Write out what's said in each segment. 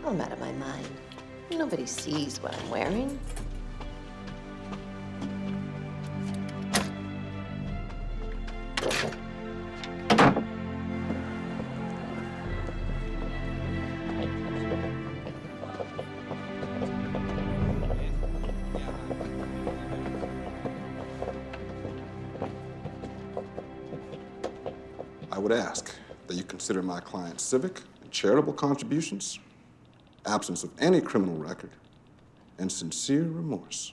I'm out of my mind. Nobody sees what I'm wearing. I would ask that you consider my client's civic and charitable contributions, absence of any criminal record, and sincere remorse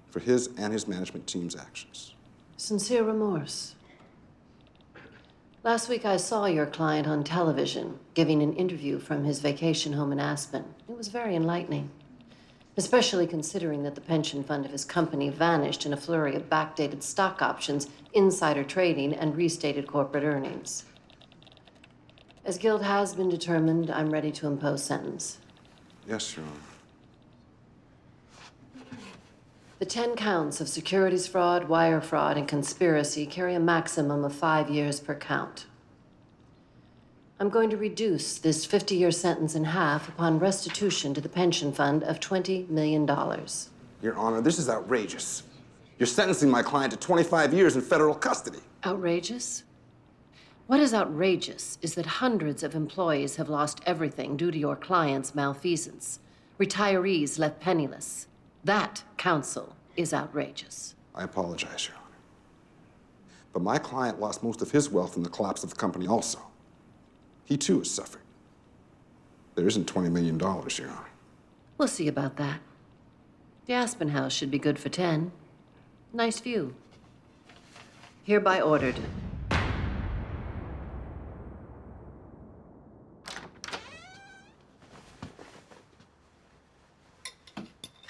for his and his management team's actions. Sincere remorse. Last week I saw your client on television giving an interview from his vacation home in Aspen. It was very enlightening, especially considering that the pension fund of his company vanished in a flurry of backdated stock options, insider trading, and restated corporate earnings. As guilt has been determined, I'm ready to impose sentence. Yes, Your Honor. The 10 counts of securities fraud, wire fraud, and conspiracy carry a maximum of 5 years per count. I'm going to reduce this 50-year sentence in half upon restitution to the pension fund of $20 million. Your Honor, this is outrageous. You're sentencing my client to 25 years in federal custody. Outrageous? What is outrageous is that hundreds of employees have lost everything due to your client's malfeasance. Retirees left penniless. That, counsel, is outrageous. I apologize, Your Honor. But my client lost most of his wealth in the collapse of the company also. He, too, is suffering. There isn't $20 million, Your Honor. We'll see about that. The Aspen House should be good for 10. Nice view. Hereby ordered.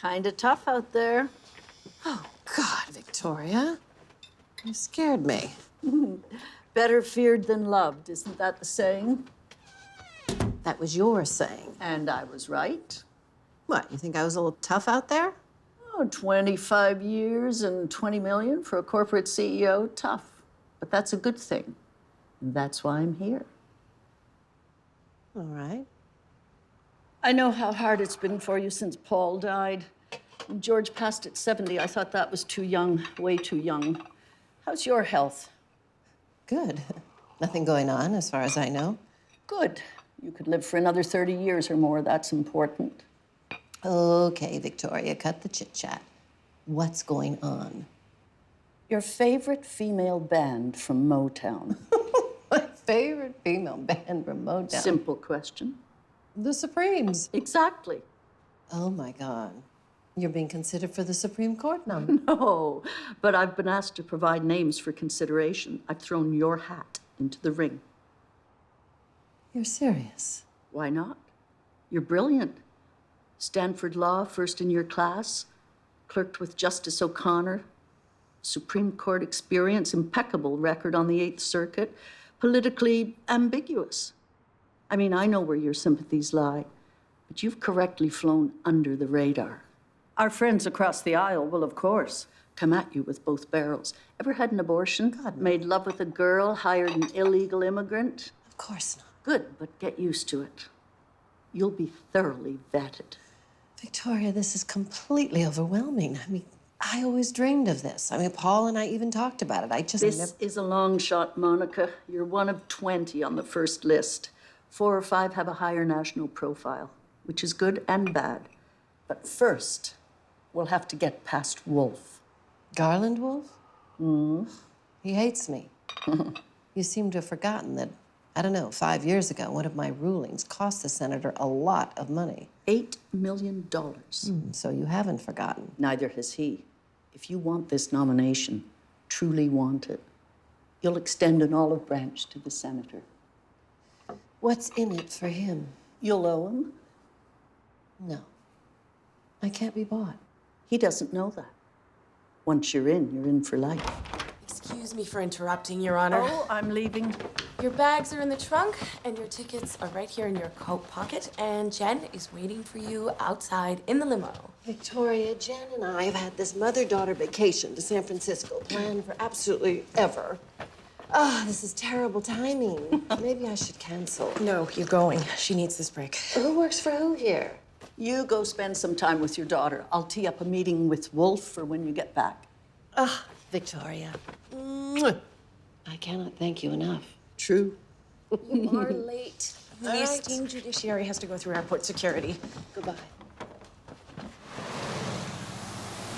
Kinda tough out there. Oh, God, Victoria. You scared me. Better feared than loved, isn't that the saying? That was your saying. And I was right. What, you think I was a little tough out there? Oh, 25 years and 20 million for a corporate CEO, tough. But that's a good thing. And that's why I'm here. All right. I know how hard it's been for you since Paul died. When George passed at 70, I thought that was too young, way too young. How's your health? Good. Nothing going on, as far as I know. Good. You could live for another 30 years or more. That's important. Okay, Victoria, cut the chit-chat. What's going on? Your favorite female band from Motown. My favorite female band from Motown. Simple question. The Supremes. Exactly. Oh, my God. You're being considered for the Supreme Court now. No, but I've been asked to provide names for consideration. I've thrown your hat into the ring. You're serious? Why not? You're brilliant. Stanford Law, first in your class, clerked with Justice O'Connor, Supreme Court experience, impeccable record on the Eighth Circuit, politically ambiguous. I mean, I know where your sympathies lie, but you've correctly flown under the radar. Our friends across the aisle will, of course, come at you with both barrels. Ever had an abortion? God. Made love with a girl? Hired an illegal immigrant? Of course not. Good, but get used to it. You'll be thoroughly vetted. Victoria, this is completely overwhelming. I mean, I always dreamed of this. I mean, Paul and I even talked about it. I just This is a long shot, Monica. You're one of 20 on the first list. 4 or 5 have a higher national profile, which is good and bad. But first, we'll have to get past Wolf. Garland Wolf? He hates me. You seem to have forgotten that, I don't know, 5 years ago, one of my rulings cost the senator a lot of money. $8 million. So you haven't forgotten. Neither has he. If you want this nomination, truly want it, you'll extend an olive branch to the senator. What's in it for him? You'll owe him. No. I can't be bought. He doesn't know that. Once you're in for life. Excuse me for interrupting, Your Honor. Oh, I'm leaving. Your bags are in the trunk, and your tickets are right here in your coat pocket, and Jen is waiting for you outside in the limo. Victoria, Jen and I have had this mother-daughter vacation to San Francisco planned for absolutely ever. Oh, this is terrible timing. Maybe I should cancel. No, you're going. She needs this break. Who works for who here? You go spend some time with your daughter. I'll tee up a meeting with Wolf for when you get back. Ah, Victoria. Mwah. I cannot thank you enough. True. You are late. The All right. esteemed judiciary has to go through airport security. Goodbye.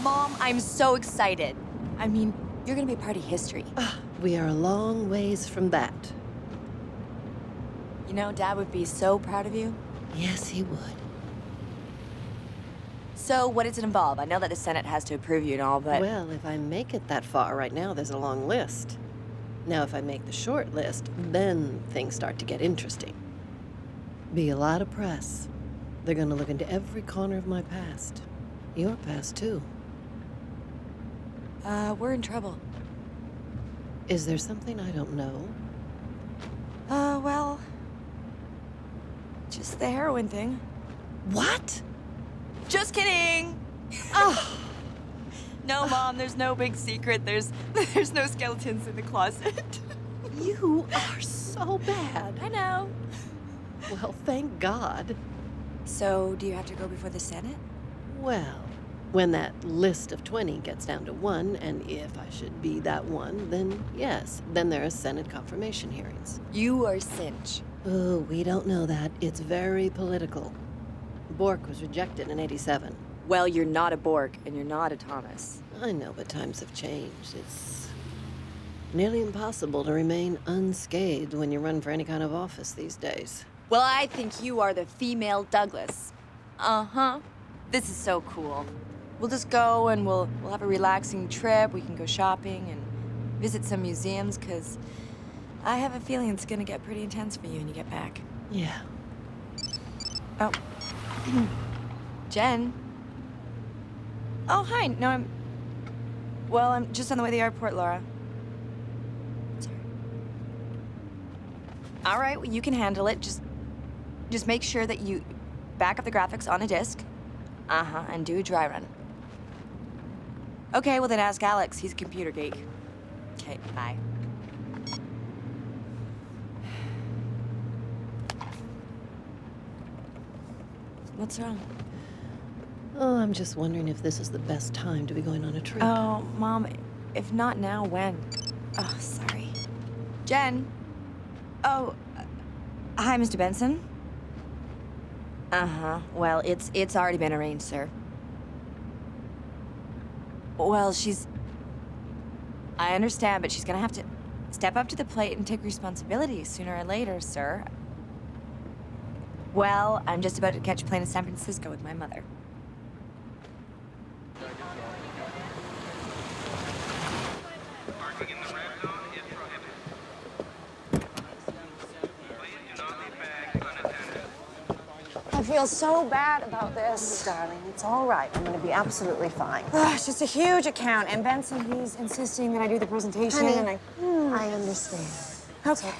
Mom, I'm so excited. I mean, you're gonna be part of history. We are a long ways from that. You know, Dad would be so proud of you. Yes, he would. So, what does it involve? I know that the Senate has to approve you and all, but... Well, if I make it that far right now, there's a long list. Now, if I make the short list, then things start to get interesting. Be a lot of press. They're gonna look into every corner of my past. Your past, too. we're in trouble. Is there something I don't know? Well... just the heroin thing. What? Just kidding! Oh, No, Mom, there's no big secret. There's no skeletons in the closet. you are so bad. I know. Well, thank God. So, do you have to go before the Senate? Well, when that list of 20 gets down to 1, and if I should be that one, then yes. Then there are Senate confirmation hearings. You are cinch. Oh, we don't know that. It's very political. Bork was rejected in '87. Well, you're not a Bork, and you're not a Thomas. I know, but times have changed. It's nearly impossible to remain unscathed when you run for any kind of office these days. Well, I think you are the female Douglas. Uh-huh. This is so cool. We'll just go and we'll have a relaxing trip. We can go shopping and visit some museums, because I have a feeling it's gonna get pretty intense for you when you get back. Yeah. Oh. Jen? Oh, hi. No, I'm just on the way to the airport, Laura. Sorry. All right, well, you can handle it. Just make sure that you back up the graphics on a disk. Uh-huh, and do a dry run. Okay, well then ask Alex. He's a computer geek. Okay, bye. What's wrong? Oh, I'm just wondering if this is the best time to be going on a trip. Oh, Mom, if not now, when? Oh, sorry. Jen? Oh, hi, Mr. Benson? Uh-huh. Well, it's already been arranged, sir. Well, I understand, but she's gonna have to step up to the plate and take responsibility sooner or later, sir. Well, I'm just about to catch a plane to San Francisco with my mother. Parking in the red zone is prohibited. Please do not leave bags unattended. I feel so bad about this. Darling, it's all right. I'm going to be absolutely fine. It's just a huge account, and Benson, he's insisting that I do the presentation, Honey, and I understand. Okay.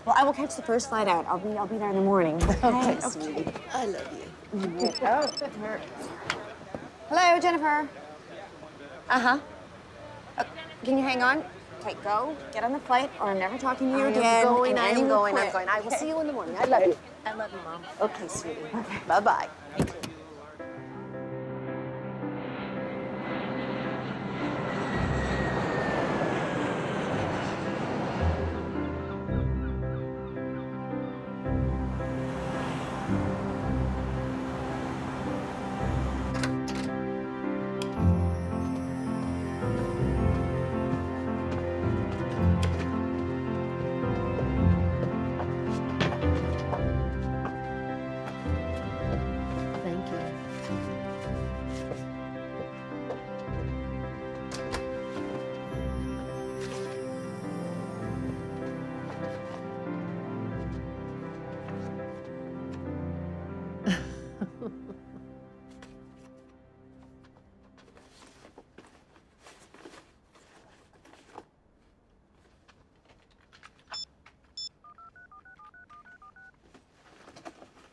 Well, I will catch the first flight out. I'll be there in the morning. Okay, sweetie. I love you. Hello, Jennifer. Uh-huh. Can you hang on? Okay, go. Get on the flight, or I'm never talking to you again. I am going. and I you am will going. quit. I'm going. I will see you in the morning. I love you. I love you, Mom. Okay, sweetie. Bye-bye. Thank you.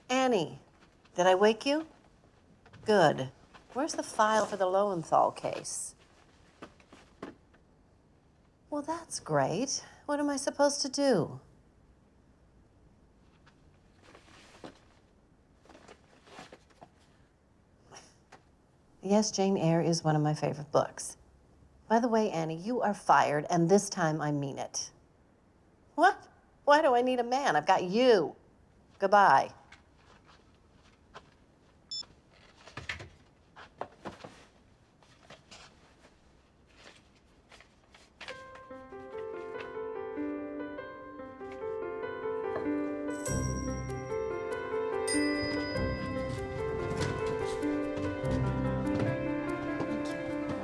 Annie, did I wake you? Good. Where's the file for the Lowenthal case? Well, that's great. What am I supposed to do? Yes, Jane Eyre is one of my favorite books. By the way, Annie, you are fired, and this time I mean it. What? Why do I need a man? I've got you. Goodbye.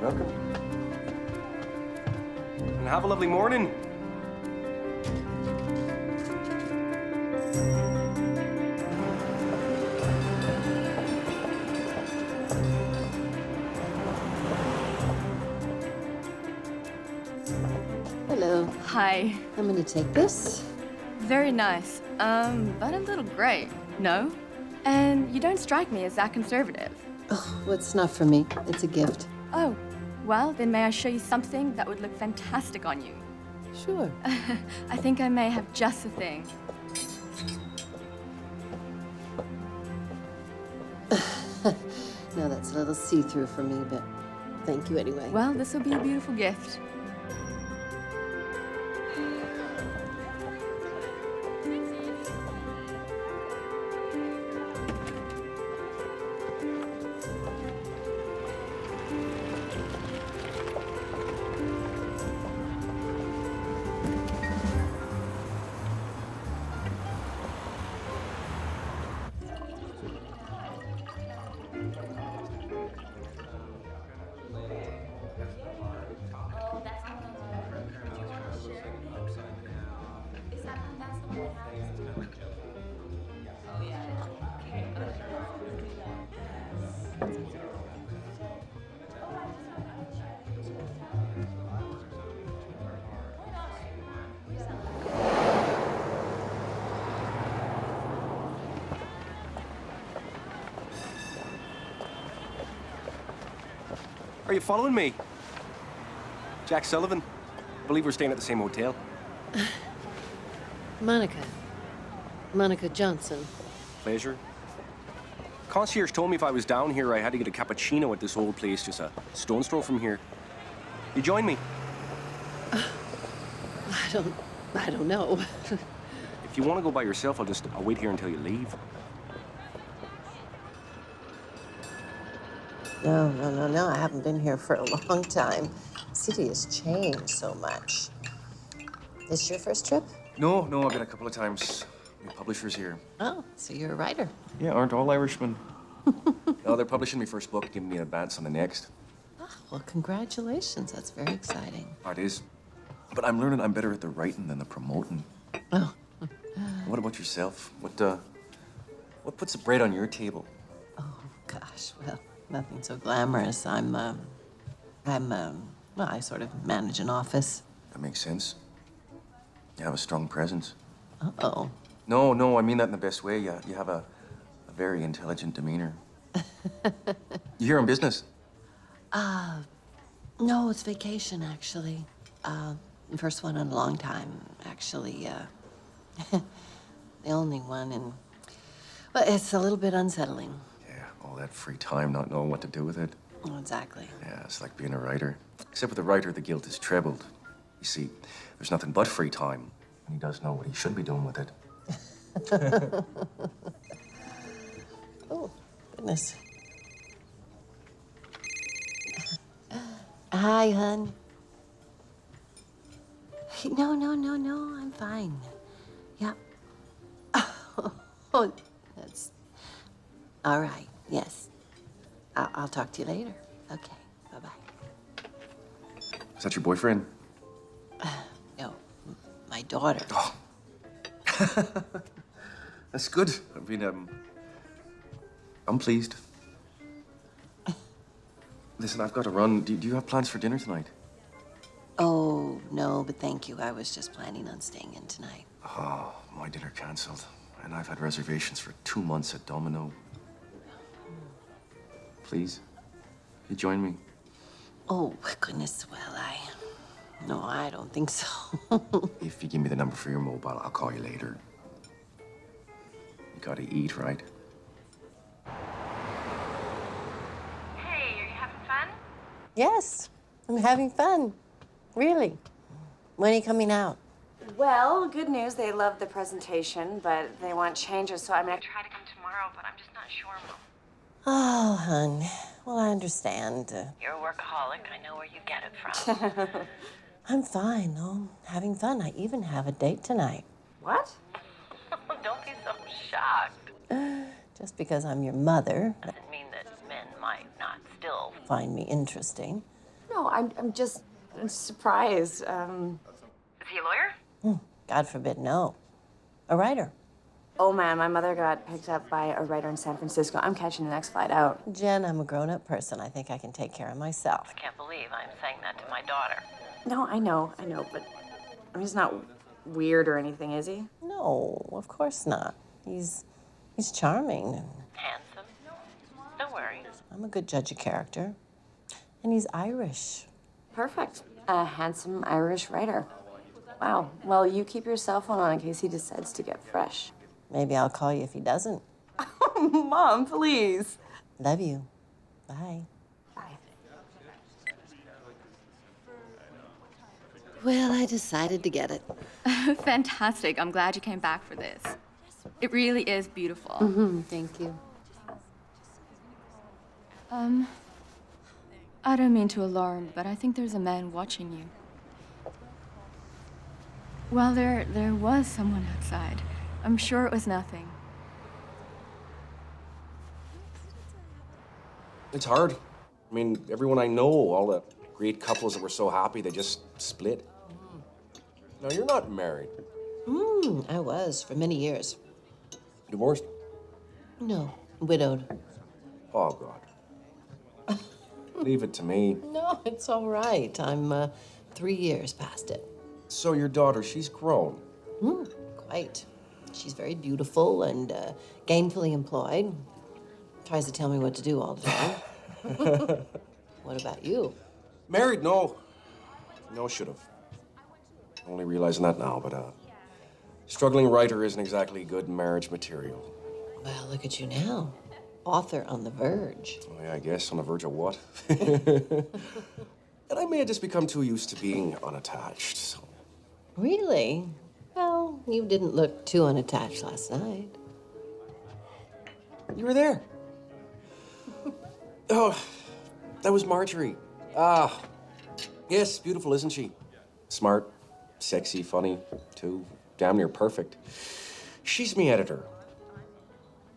Welcome. And have a lovely morning. Hello. Hi. I'm gonna take this. Very nice. But a little gray, no? And you don't strike me as that conservative. Oh, what's not for me? It's a gift. Oh, well, then may I show you something that would look fantastic on you? Sure. I think I may have just the thing. No, that's a little see-through for me, but thank you anyway. Well, this will be a beautiful gift. Are you following me? Jack Sullivan. I believe we're staying at the same hotel. Monica. Monica Johnson. Pleasure. Concierge told me if I was down here, I had to get a cappuccino at this old place just a stone's throw from here. You join me? I don't know. If you want to go by yourself, I'll wait here until you leave. No. I haven't been here for a long time. The city has changed so much. This your first trip? No, I've been a couple of times. New publishers here. Oh, so you're a writer. Yeah, aren't all Irishmen? No, they're publishing my first book, giving me an advance on the next. Oh, well, congratulations. That's very exciting. Oh, it is. But I'm learning I'm better at the writing than the promoting. Oh. What about yourself? What puts the bread on your table? Oh, gosh. Well, nothing so glamorous. Well, I sort of manage an office. That makes sense. You have a strong presence. Uh-oh. No, I mean that in the best way. You have a very intelligent demeanor. You here on business? No, it's vacation, actually. The first one in a long time, actually. The only one, and... Well, it's a little bit unsettling. Yeah, all that free time, not knowing what to do with it. Oh, exactly. Yeah, it's like being a writer. Except with a writer, the guilt is trebled. You see, there's nothing but free time, and he does know what he should be doing with it. Oh, goodness. Hi, hun. No, I'm fine. Yeah. Oh, that's... All right, yes. I'll talk to you later. Okay, bye-bye. Is that your boyfriend? No, my daughter. Oh. That's good. I mean, I'm pleased. Listen, I've got to run. Do you have plans for dinner tonight? Oh, no, but thank you. I was just planning on staying in tonight. Oh, my dinner canceled. And I've had reservations for 2 months at Domino. Please, you join me? Oh, goodness, well, No, I don't think so. If you give me the number for your mobile, I'll call you later. You gotta eat, right? Hey, are you having fun? Yes, I'm having fun. Really. When are you coming out? Well, good news. They love the presentation, but they want changes, so I'm gonna Try to come tomorrow, but I'm just not sure, Mom. Oh, hon. Well, I understand. You're a workaholic. I know where you get it from. I'm fine, though. Having fun. I even have a date tonight. What? Don't be so shocked. Just because I'm your mother, that Doesn't mean that men might not still. find me interesting. No, I'm just surprised. Is he a lawyer? God forbid, no. A writer. Oh man, my mother got picked up by a writer in San Francisco. I'm catching the next flight out. Jen, I'm a grown-up person. I think I can take care of myself. I can't believe I'm saying that to my daughter. No, I know, but he's not weird or anything, is he? No, of course not. He's charming. And Handsome? No worries. I'm a good judge of character. And he's Irish. Perfect. A handsome Irish writer. Wow. Well, you keep your cell phone on in case he decides to get fresh. Maybe I'll call you if he doesn't. Mom, please. Love you. Bye. Bye. Well, I decided to get it. Fantastic. I'm glad you came back for this. It really is beautiful. Thank you. I don't mean to alarm, but I think there's a man watching you. Well, there was someone outside. I'm sure it was nothing. It's hard. I mean, everyone I know, all the great couples that were so happy, they just split. Now, you're not married. I was for many years. Divorced? No, widowed. Oh, God. Leave it to me. No, it's all right. I'm 3 years past it. So your daughter, she's grown. Quite. She's very beautiful and gainfully employed. Tries to tell me what to do all the time. What about you? Married? No. No, should have. Only realizing that now, but struggling writer isn't exactly good marriage material. Well, look at you now. Author on the verge. Oh, yeah, I guess. On the verge of what? And I may have just become too used to being unattached, so. Really? Well, you didn't look too unattached last night. You were there. Oh, that was Marjorie. Ah, yes, beautiful, isn't she? Smart, sexy, funny, too. Damn near perfect. She's me editor.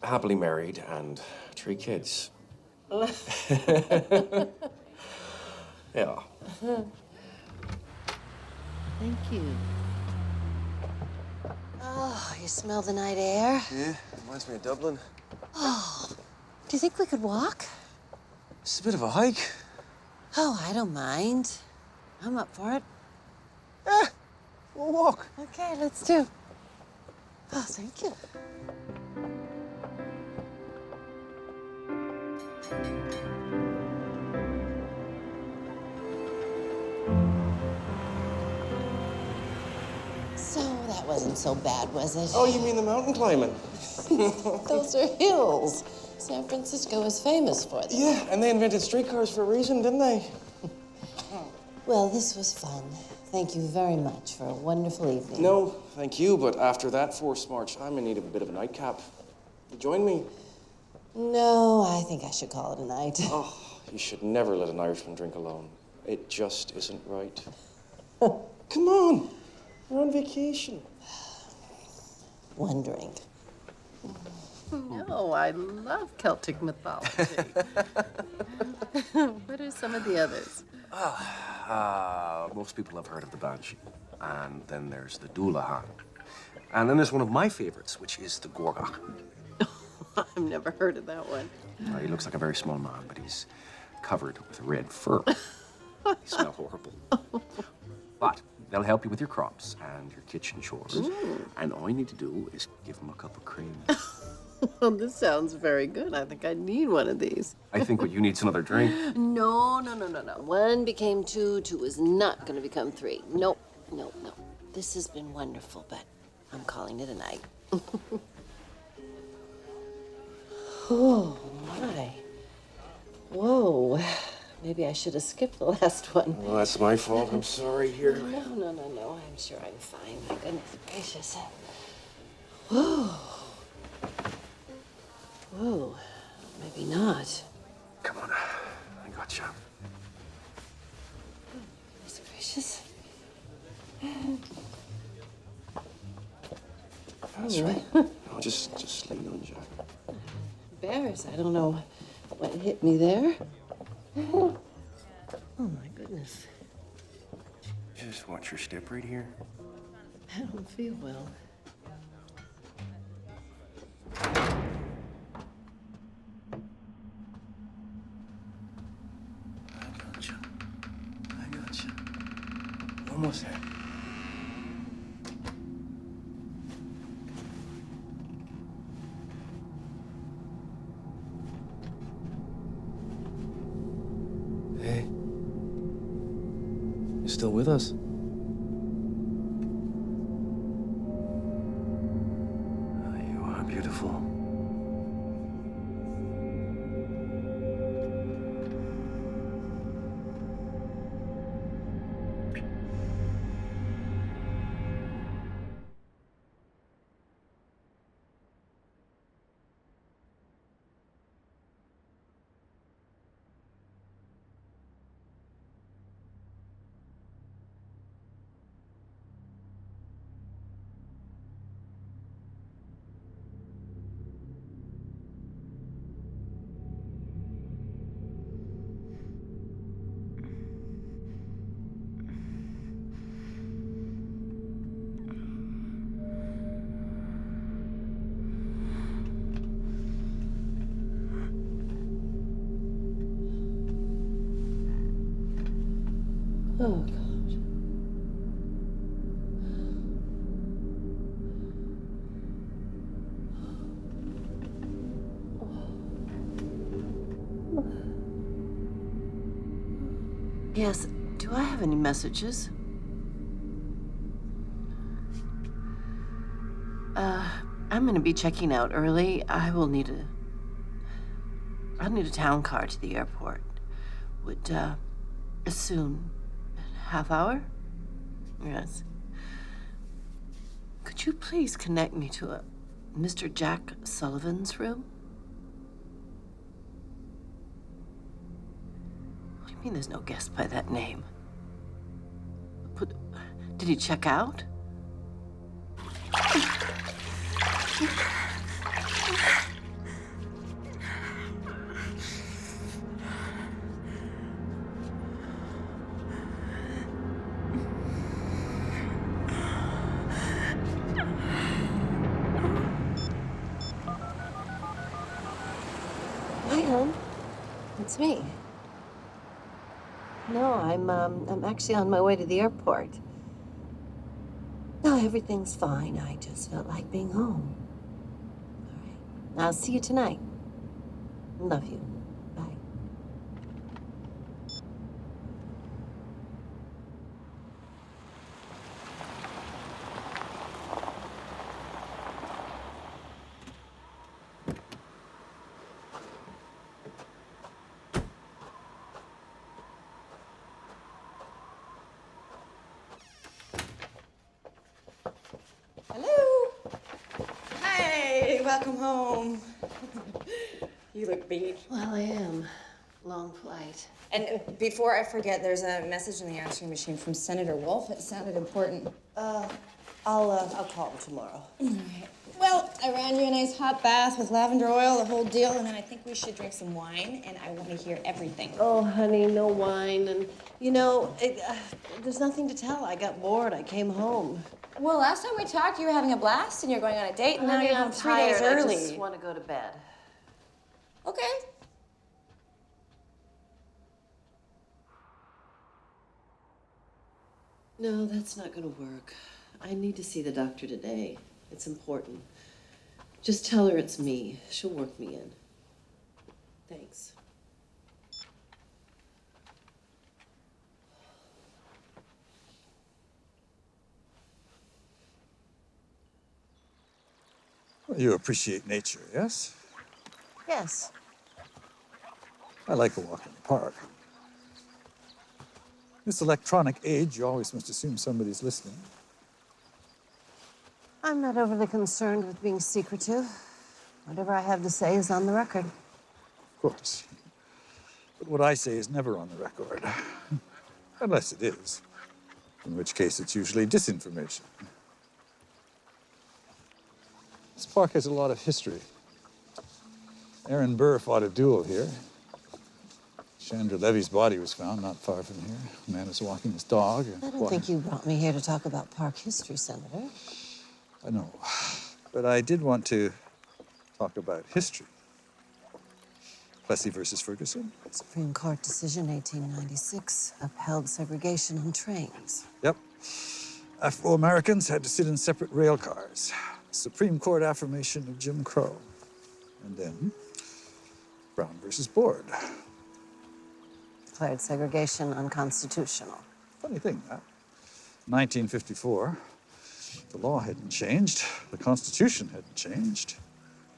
Happily married and 3 kids. Yeah. Thank you. Oh, you smell the night air? Yeah, reminds me of Dublin. Oh, do you think we could walk? It's a bit of a hike. Oh, I don't mind. I'm up for it. Yeah, we'll walk. Okay, let's do. Oh, thank you. So that wasn't so bad, was it? Oh, you mean the mountain climbing? Those are hills. San Francisco is famous for them. Yeah, and they invented streetcars for a reason, didn't they? Well, this was fun. Thank you very much for a wonderful evening. No, thank you, but after that forced march, I'm in need of a bit of a nightcap. You join me? No, I think I should call it a night. Oh, you should never let an Irishman drink alone. It just isn't right. Come on, we're on vacation. One drink. No, I love Celtic mythology. What are some of the others? Most people have heard of the Banshee. And then there's the Doulahan. And then there's one of my favorites, which is the Gorgach. I've never heard of that one. He looks like a very small man, but he's covered with red fur. He smells horrible. But they'll help you with your crops and your kitchen chores. And all you need to do is give them a cup of cream. Well, this sounds very good. I think I need one of these. I think what you need is another drink. No. One became two. Two is not going to become three. No. This has been wonderful, but I'm calling it a night. Oh, my. Whoa. Maybe I should have skipped the last one. Well, that's my fault. I'm sorry here. No. I'm sure I'm fine. My goodness gracious. Whoa. Maybe not. Come on. I got you. Goodness gracious. That's right. No, just lay on, Jack. Bears, I don't know what hit me there. Oh, my goodness. Just watch your step right here. I don't feel well. I got you. Almost there. Hey. You still with us? You are beautiful. Oh, God. Yes, do I have any messages? I'm gonna be checking out early. I'll need a town car to the airport. Would, as soon, half hour? Yes. Could you please connect me to a Mr. Jack Sullivan's room? What do you mean there's no guest by that name? But, did he check out? Hi, hon. It's me. No, I'm actually on my way to the airport. No, everything's fine. I just felt like being home. All right. I'll see you tonight. Love you. Bye. Hello. Hey, welcome home. You look beat. Well, I am. Long flight. And before I forget, there's a message in the answering machine from Senator Wolf. It sounded important. I'll call him tomorrow. All right. Well, I ran you a nice hot bath with lavender oil, the whole deal, and then I think we should drink some wine, and I want to hear everything. Oh, honey, no wine. And, you know, there's nothing to tell. I got bored. I came home. Well, last time we talked, you were having a blast, and you're going on a date, and now Honey, you're I'm home 3 days tired. early. I just want to go to bed. Okay. No, that's not going to work. I need to see the doctor today. It's important. Just tell her it's me. She'll work me in. Thanks. Well, you appreciate nature, yes? Yes. I like a walk in the park. This electronic age, you always must assume somebody's listening. I'm not overly concerned with being secretive. Whatever I have to say is on the record. Of course. But what I say is never on the record. Unless it is. In which case, it's usually disinformation. This park has a lot of history. Aaron Burr fought a duel here. Chandra Levy's body was found not far from here. A man was walking his dog. I don't think you brought me here to talk about park history, Senator. I know. But I did want to talk about history. Plessy versus Ferguson. Supreme Court decision 1896 upheld segregation on trains. Yep. Afro-Americans had to sit in separate rail cars. Supreme Court affirmation of Jim Crow. And then Brown versus Board. Declared segregation unconstitutional. Funny thing, that. 1954, the law hadn't changed, the Constitution hadn't changed,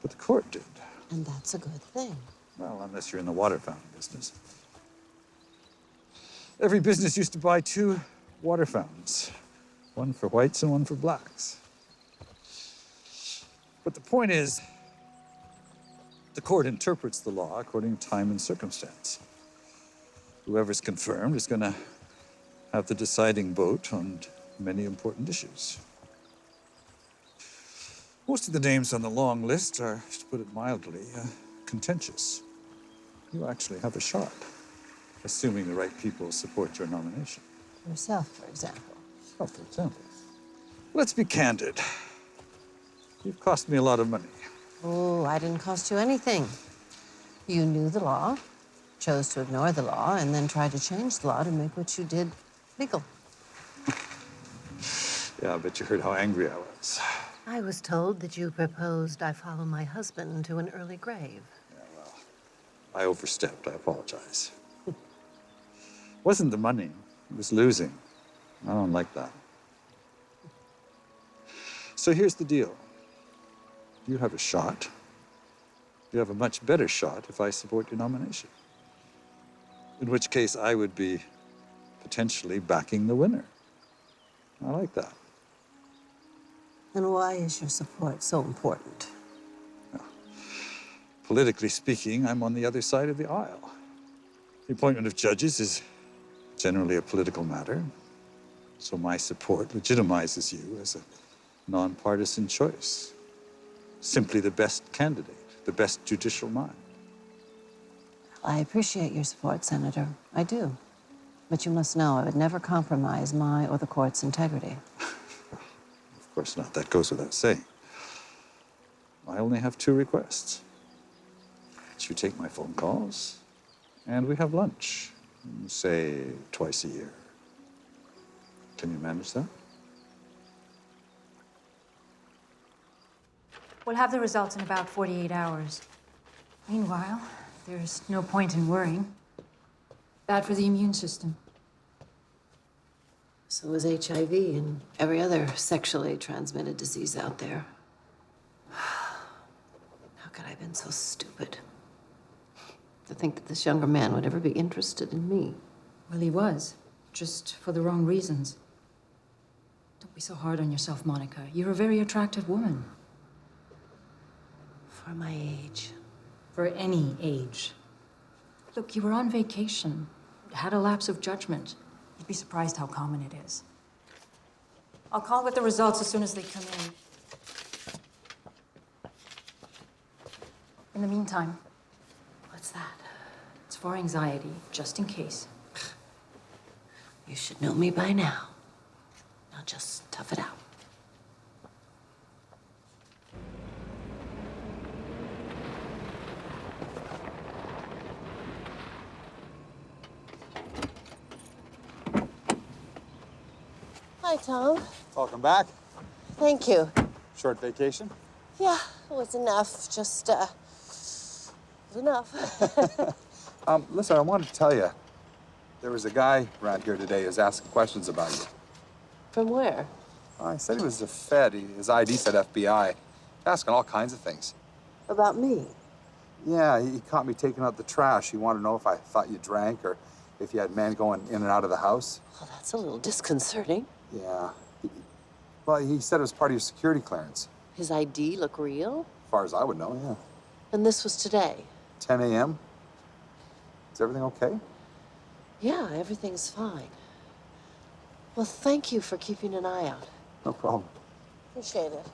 but the court did. And that's a good thing. Well, unless you're in the water fountain business. Every business used to buy 2 water fountains, one for whites and one for blacks. But the point is, the court interprets the law according to time and circumstance. Whoever's confirmed is going to have the deciding vote on many important issues. Most of the names on the long list are, to put it mildly, contentious. You actually have a shot, assuming the right people support your nomination. Yourself, for example. Oh, for example. Let's be candid. You've cost me a lot of money. Oh, I didn't cost you anything. You knew the law, chose to ignore the law, and then tried to change the law to make what you did legal. Yeah, but you heard how angry I was. I was told that you proposed I follow my husband to an early grave. Yeah, well, I overstepped. I apologize. It wasn't the money. It was losing. I don't like that. So here's the deal. You have a shot. You have a much better shot if I support your nomination. In which case, I would be potentially backing the winner. I like that. And why is your support so important? Well, politically speaking, I'm on the other side of the aisle. The appointment of judges is generally a political matter, so my support legitimizes you as a nonpartisan choice. Simply the best candidate, the best judicial mind. I appreciate your support, Senator. I do. But you must know I would never compromise my or the court's integrity. Of course not. That goes without saying. I only have 2 requests. That you take my phone calls, and we have lunch, say, twice a year. Can you manage that? We'll have the results in about 48 hours. Meanwhile, there's no point in worrying. Bad for the immune system. So is HIV and every other sexually transmitted disease out there. How could I have been so stupid? To think that this younger man would ever be interested in me. Well, he was, just for the wrong reasons. Don't be so hard on yourself, Monica. You're a very attractive woman. For my age. For any age. Look, you were on vacation. You had a lapse of judgment. You'd be surprised how common it is. I'll call with the results as soon as they come in. In the meantime, What's that? it's for anxiety, just in case. You should know me by now. Now just tough it out. Hi, Tom. Welcome back. Thank you. Short vacation? Yeah, it was enough. Just, it was enough. Listen, I wanted to tell you, there was a guy around here today who was asking questions about you. From where? I said he was a Fed. His ID said FBI. Asking all kinds of things. About me? Yeah, he caught me taking out the trash. He wanted to know if I thought you drank or if you had men going in and out of the house. Well, that's a little disconcerting. Yeah. Well, he said it was part of your security clearance. His ID look real? As far as I would know, yeah. And this was today? 10 a.m. Is everything okay? Yeah, everything's fine. Well, thank you for keeping an eye out. No problem. Appreciate it.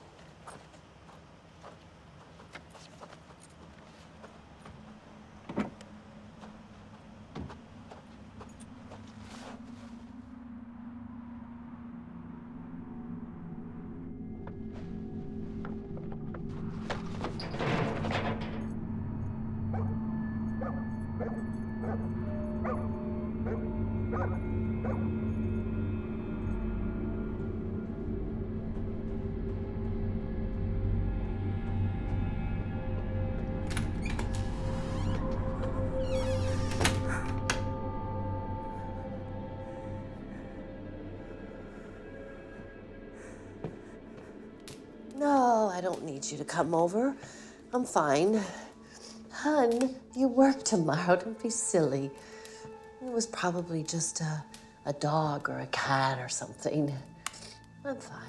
No, I don't need you to come over. I'm fine. Hun, you work tomorrow. Don't be silly. It was probably just a dog or a cat or something. I'm fine.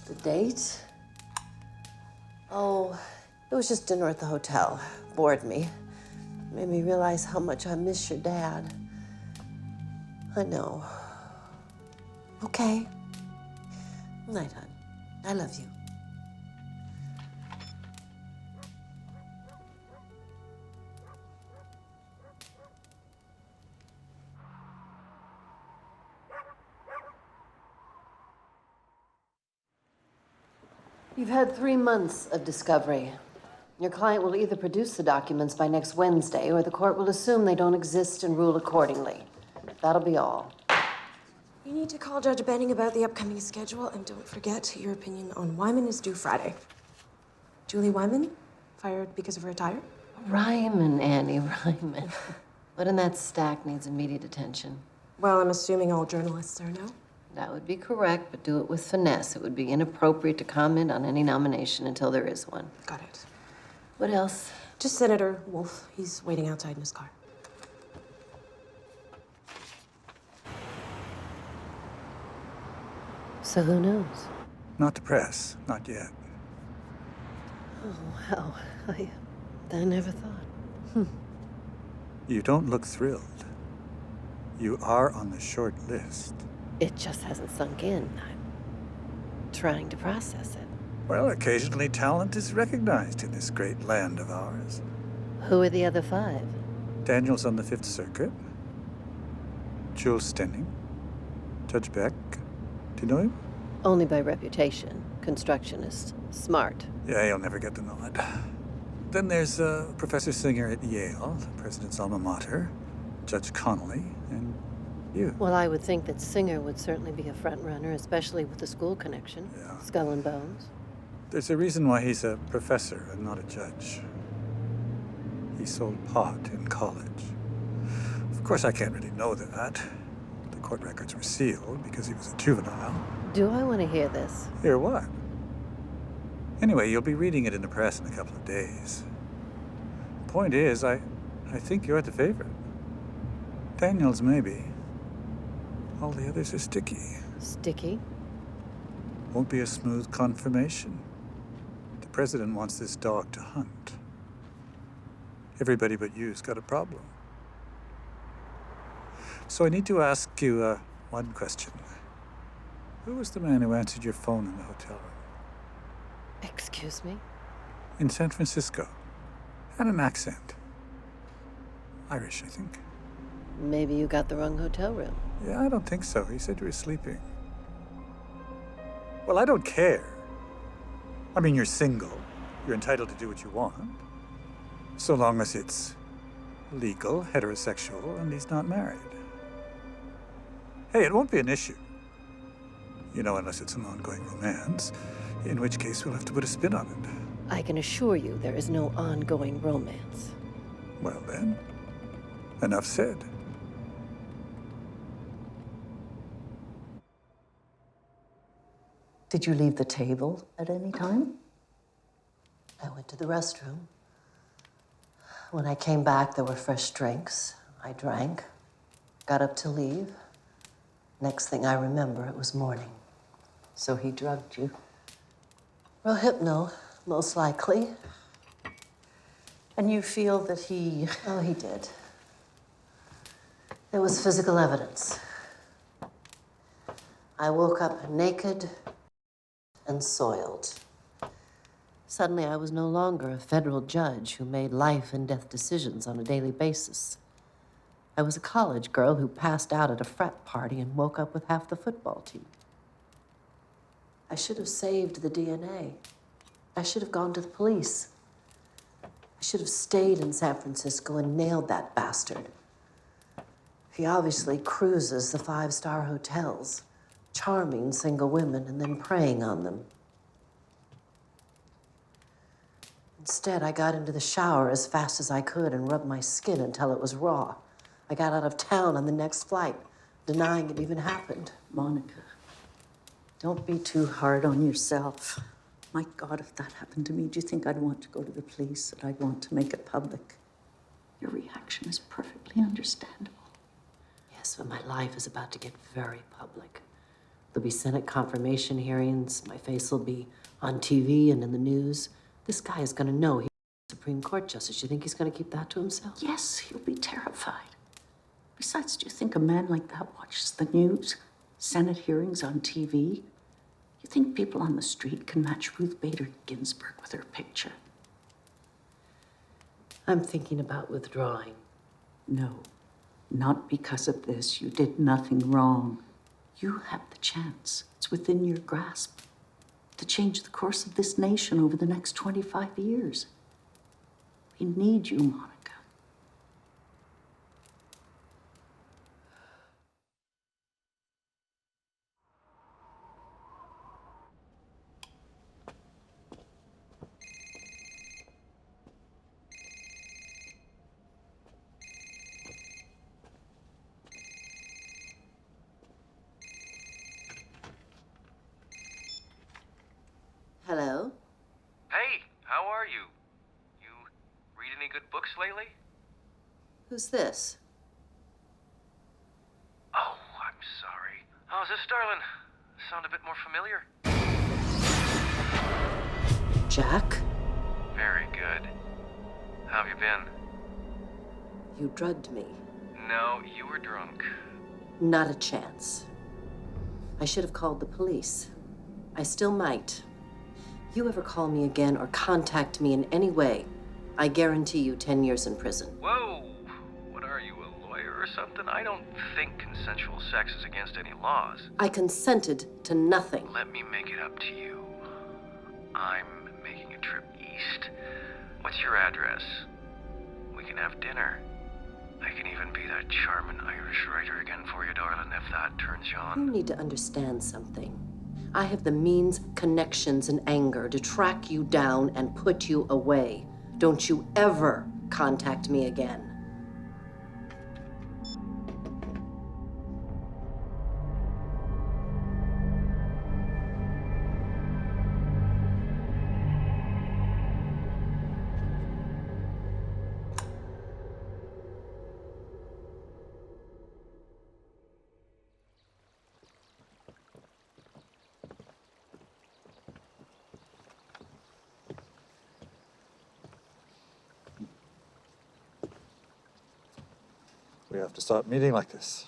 The date? Oh, it was just dinner at the hotel. Bored me. Made me realize how much I miss your dad. I know. Okay. Night, hon. I love you. You've had 3 months of discovery. Your client will either produce the documents by next Wednesday, or the court will assume they don't exist and rule accordingly. That'll be all. You need to call Judge Benning about the upcoming schedule, and don't forget your opinion on Wyman is due Friday. Julie Wyman, fired because of her attire? Ryman, Annie, Ryman. What in that stack needs immediate attention? Well, I'm assuming all journalists are no. That would be correct, but do it with finesse. It would be inappropriate to comment on any nomination until there is one. Got it. What else? Just Senator Wolf. He's waiting outside in his car. So who knows? Not the press, not yet. Oh, wow. I never thought. You don't look thrilled. You are on the short list. It just hasn't sunk in. I'm trying to process it. Well, occasionally talent is recognized in this great land of ours. Who are the other 5? Daniel's on the Fifth Circuit. Jules Stenning. Judge Beck. Do you know him? Only by reputation. Constructionist. Smart. Yeah, he'll never get the nod. Then there's Professor Singer at Yale, the president's alma mater, Judge Connolly, and you. Well, I would think that Singer would certainly be a front runner, especially with the school connection. Yeah. Skull and Bones. There's a reason why he's a professor and not a judge. He sold pot in college. Of course, I can't really know that. The court records were sealed because he was a juvenile. Do I want to hear this? Hear what? Anyway, you'll be reading it in the press in a couple of days. Point is, I think you're the favorite. Daniels, maybe. All the others are sticky. Sticky? Won't be a smooth confirmation. The president wants this dog to hunt. Everybody but you's got a problem. So I need to ask you one question. Who was the man who answered your phone in the hotel room? Excuse me? In San Francisco. Had an accent. Irish, I think. Maybe you got the wrong hotel room. Yeah, I don't think so. He said you were sleeping. Well, I don't care. I mean, you're single. You're entitled to do what you want. So long as it's legal, heterosexual, and he's not married. Hey, it won't be an issue. You know, unless it's an ongoing romance. In which case, we'll have to put a spin on it. I can assure you there is no ongoing romance. Well then, enough said. Did you leave the table at any time? I went to the restroom. When I came back, there were fresh drinks. I drank, got up to leave. Next thing I remember, it was morning. So he drugged you. Rohypnol, most likely. And you feel that he... Oh, he did. There was physical evidence. I woke up naked and soiled. Suddenly, I was no longer a federal judge who made life and death decisions on a daily basis. I was a college girl who passed out at a frat party and woke up with half the football team. I should have saved the DNA. I should have gone to the police. I should have stayed in San Francisco and nailed that bastard. He obviously cruises the five-star hotels, charming single women and then preying on them. Instead, I got into the shower as fast as I could and rubbed my skin until it was raw. I got out of town on the next flight, denying it even happened. Monica, don't be too hard on yourself. My God, if that happened to me, do you think I'd want to go to the police, that I'd want to make it public? Your reaction is perfectly understandable. Yes, but my life is about to get very public. There'll be Senate confirmation hearings. My face will be on TV and in the news. This guy is going to know he's a Supreme Court justice. You think he's going to keep that to himself? Yes, he'll be terrified. Besides, do you think a man like that watches the news, Senate hearings on TV? You think people on the street can match Ruth Bader Ginsburg with her picture? I'm thinking about withdrawing. No, not because of this. You did nothing wrong. You have the chance. It's within your grasp to change the course of this nation over the next 25 years. We need you, Monica. Hello? Hey, how are you? You read any good books lately? Who's this? Oh, I'm sorry. How's this, darling? Sound a bit more familiar? Jack? Very good. How have you been? You drugged me. No, you were drunk. Not a chance. I should have called the police. I still might. You ever call me again or contact me in any way, I guarantee you 10 years in prison. Whoa! What are you, a lawyer or something? I don't think consensual sex is against any laws. I consented to nothing. Let me make it up to you. I'm making a trip east. What's your address? We can have dinner. I can even be that charming Irish writer again for you, darling, if that turns you on. You need to understand something. I have the means, connections, and anger to track you down and put you away. Don't you ever contact me again. We have to stop meeting like this.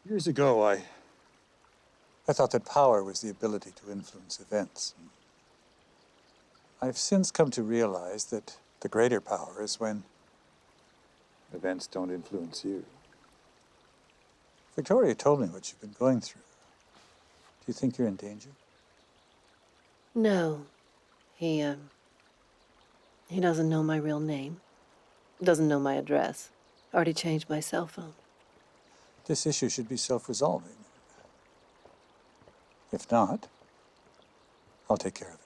Years ago, I thought that power was the ability to influence events. I've since come to realize that the greater power is when events don't influence you. Victoria told me what you've been going through. Do you think you're in danger? No. He doesn't know my real name. Doesn't know my address. Already changed my cell phone. This issue should be self-resolving. If not, I'll take care of it.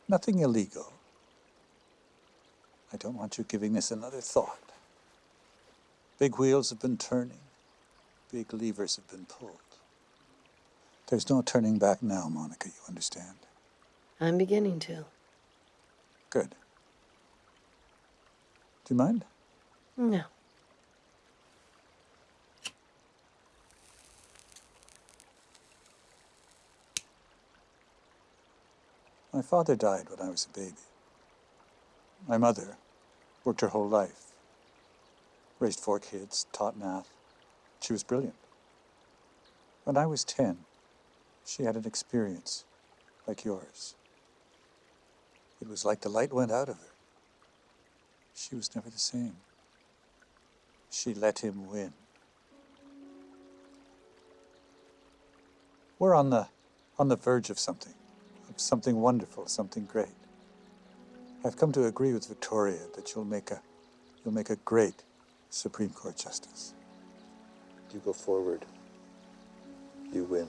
Nothing illegal. I don't want you giving this another thought. Big wheels have been turning. Big levers have been pulled. There's no turning back now, Monica, you understand? I'm beginning to. Good. Do you mind? No. My father died when I was a baby. My mother worked her whole life. Raised 4 kids, taught math. She was brilliant. When I was 10, she had an experience like yours. It was like the light went out of her. She was never the same. She let him win. We're on the verge of something wonderful, something great. I've come to agree with Victoria that you'll make a great Supreme Court justice. You go forward. You win.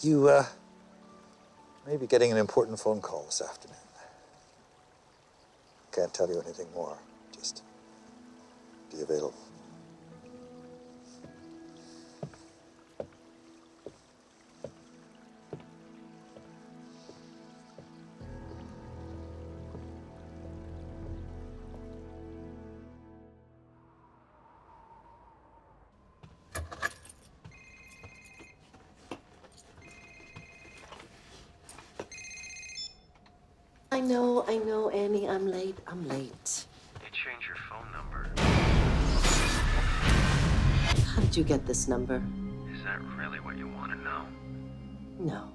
You may be getting an important phone call this afternoon. Can't tell you anything more. Just be available. I know, Annie, I'm late. You changed your phone number. How did you get this number? Is that really what you want to know? No.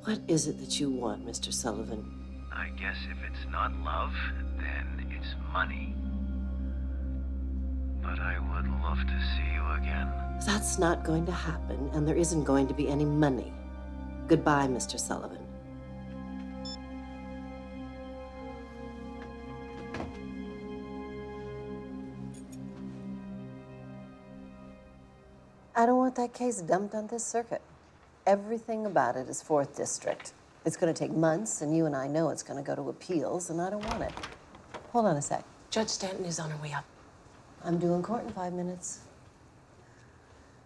What is it that you want, Mr. Sullivan? I guess if it's not love, then it's money. But I would love to see you again. That's not going to happen, and there isn't going to be any money. Goodbye, Mr. Sullivan. I don't want that case dumped on this circuit. Everything about it is 4th District. It's going to take months, and you and I know it's going to go to appeals, and I don't want it. Hold on a sec. Judge Stanton is on her way up. I'm due in court in 5 minutes.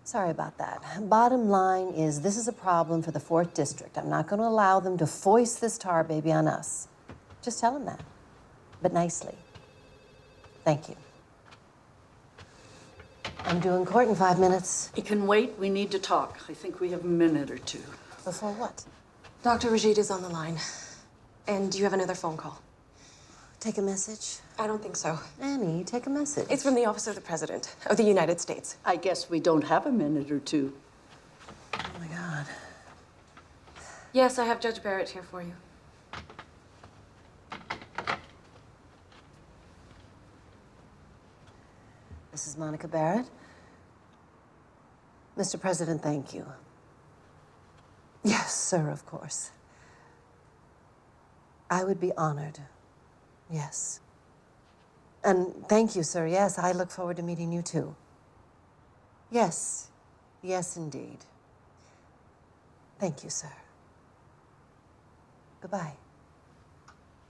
Sorry about that. Bottom line is, this is a problem for the 4th District. I'm not going to allow them to foist this tar baby on us. Just tell them that, but nicely. Thank you. I'm due in court in 5 minutes. It can wait. We need to talk. I think we have a minute or two. Before what? Dr. Rajid is on the line. And you have another phone call. Take a message? I don't think so. Annie, take a message. It's from the Office of the President of the United States. I guess we don't have a minute or two. Oh, my God. Yes, I have Judge Barrett here for you. This is Monica Barrett. Mr. President, thank you. Yes, sir, of course. I would be honored. Yes. And thank you, sir. Yes, I look forward to meeting you, too. Yes. Yes, indeed. Thank you, sir. Goodbye.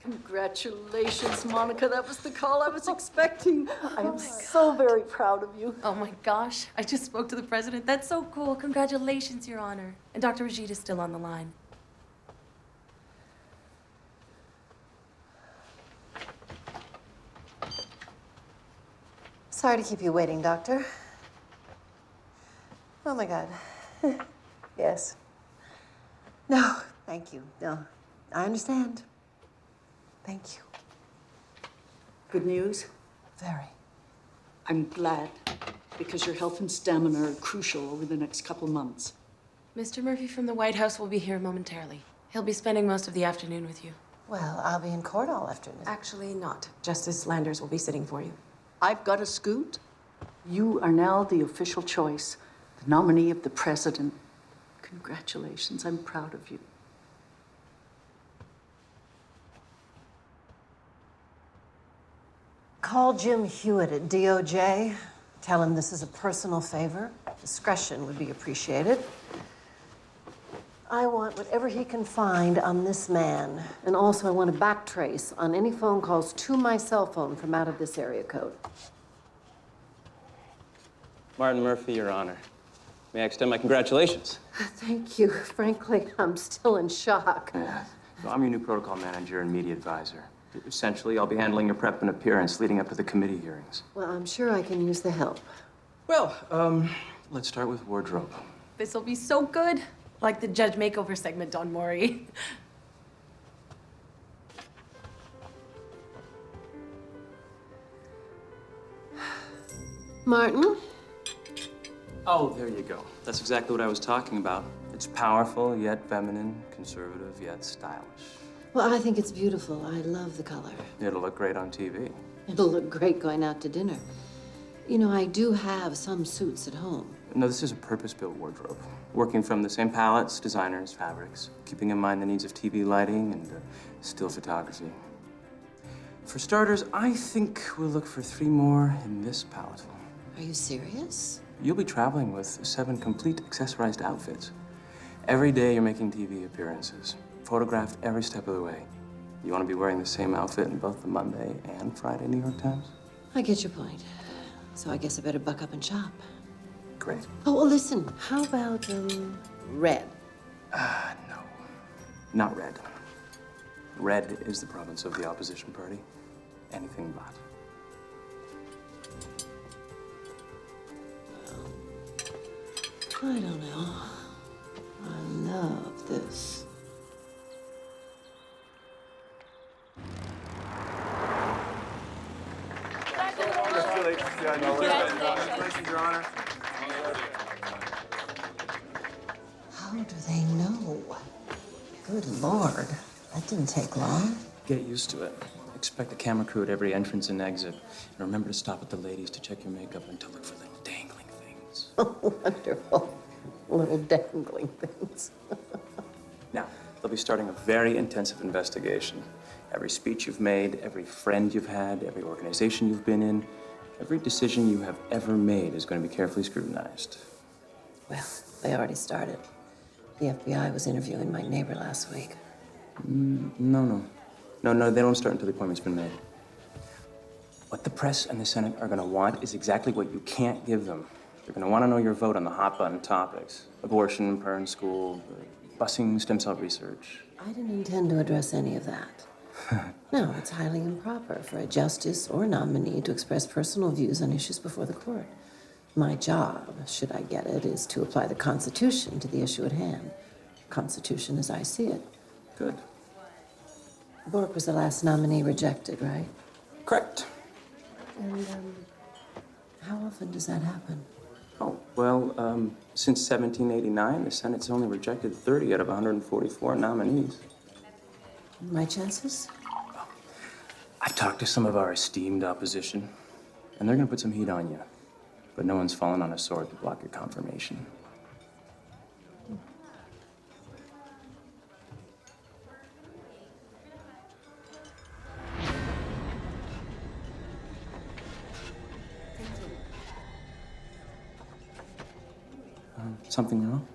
Congratulations, Monica. That was the call I was expecting. I am so very proud of you. Oh my gosh, I just spoke to the president. That's so cool. Congratulations, Your Honor. And Dr. Rajid is still on the line. Sorry to keep you waiting, Doctor. Oh, my God. Yes. No, thank you. No, I understand. Thank you. Good news? Very. I'm glad, because your health and stamina are crucial over the next couple months. Mr. Murphy from the White House will be here momentarily. He'll be spending most of the afternoon with you. Well, I'll be in court all afternoon. Actually, not. Justice Landers will be sitting for you. I've got a scoot. You are now the official choice, the nominee of the president. Congratulations. I'm proud of you. Call Jim Hewitt at DOJ. Tell him this is a personal favor. Discretion would be appreciated. I want whatever he can find on this man. And also, I want a backtrace on any phone calls to my cell phone from out of this area code. Martin Murphy, Your Honor. May I extend my congratulations? Thank you. Frankly, I'm still in shock. So I'm your new protocol manager and media advisor. Essentially, I'll be handling your prep and appearance leading up to the committee hearings. Well, I'm sure I can use the help. Well, let's start with wardrobe. This'll be so good. Like the judge makeover segment on Maury. Martin? Oh, there you go. That's exactly what I was talking about. It's powerful, yet feminine, conservative, yet stylish. Well, I think it's beautiful. I love the color. It'll look great on TV. It'll look great going out to dinner. You know, I do have some suits at home. No, this is a purpose-built wardrobe. Working from the same palettes, designers, fabrics, keeping in mind the needs of TV lighting and still photography. For starters, I think we'll look for 3 more in this palette. Are you serious? You'll be traveling with 7 complete accessorized outfits. Every day you're making TV appearances, photographed every step of the way. You want to be wearing the same outfit in both the Monday and Friday New York Times? I get your point. So I guess I better buck up and shop. Great. Oh, well, listen, how about, red? No. Not red. Red is the province of the opposition party. Anything but. I don't know. I love this. Congratulations, Your Honor. How do they know? Good Lord, that didn't take long. Get used to it. Expect a camera crew at every entrance and exit. And remember to stop at the ladies to check your makeup and to look for little dangling things. Oh, wonderful. Little dangling things. Now, they'll be starting a very intensive investigation. Every speech you've made, every friend you've had, every organization you've been in, every decision you have ever made is going to be carefully scrutinized. Well, they already started. The FBI was interviewing my neighbor last week. No, they don't start until the appointment's been made. What the press and the Senate are going to want is exactly what you can't give them. They're going to want to know your vote on the hot-button topics. Abortion, parent school, busing, stem cell research. I didn't intend to address any of that. No, it's highly improper for a justice or nominee to express personal views on issues before the court. My job, should I get it, is to apply the Constitution to the issue at hand. Constitution as I see it. Good. Bork was the last nominee rejected, right? Correct. And, how often does that happen? Oh, well, since 1789, the Senate's only rejected 30 out of 144 nominees. My chances? I've talked to some of our esteemed opposition, and they're going to put some heat on you. But no one's fallen on a sword to block your confirmation. Something wrong?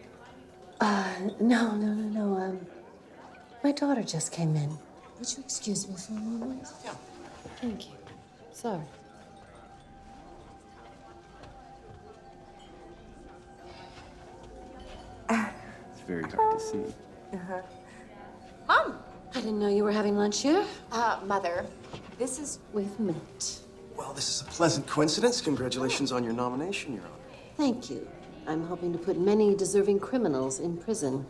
No. My daughter just came in. Would you excuse me for a moment? Yeah. Thank you. Sorry. It's very hard to see. Uh-huh. Mom! I didn't know you were having lunch here. Mother, this is With mint. Well, this is a pleasant coincidence. Congratulations on your nomination, Your Honor. Thank you. I'm hoping to put many deserving criminals in prison.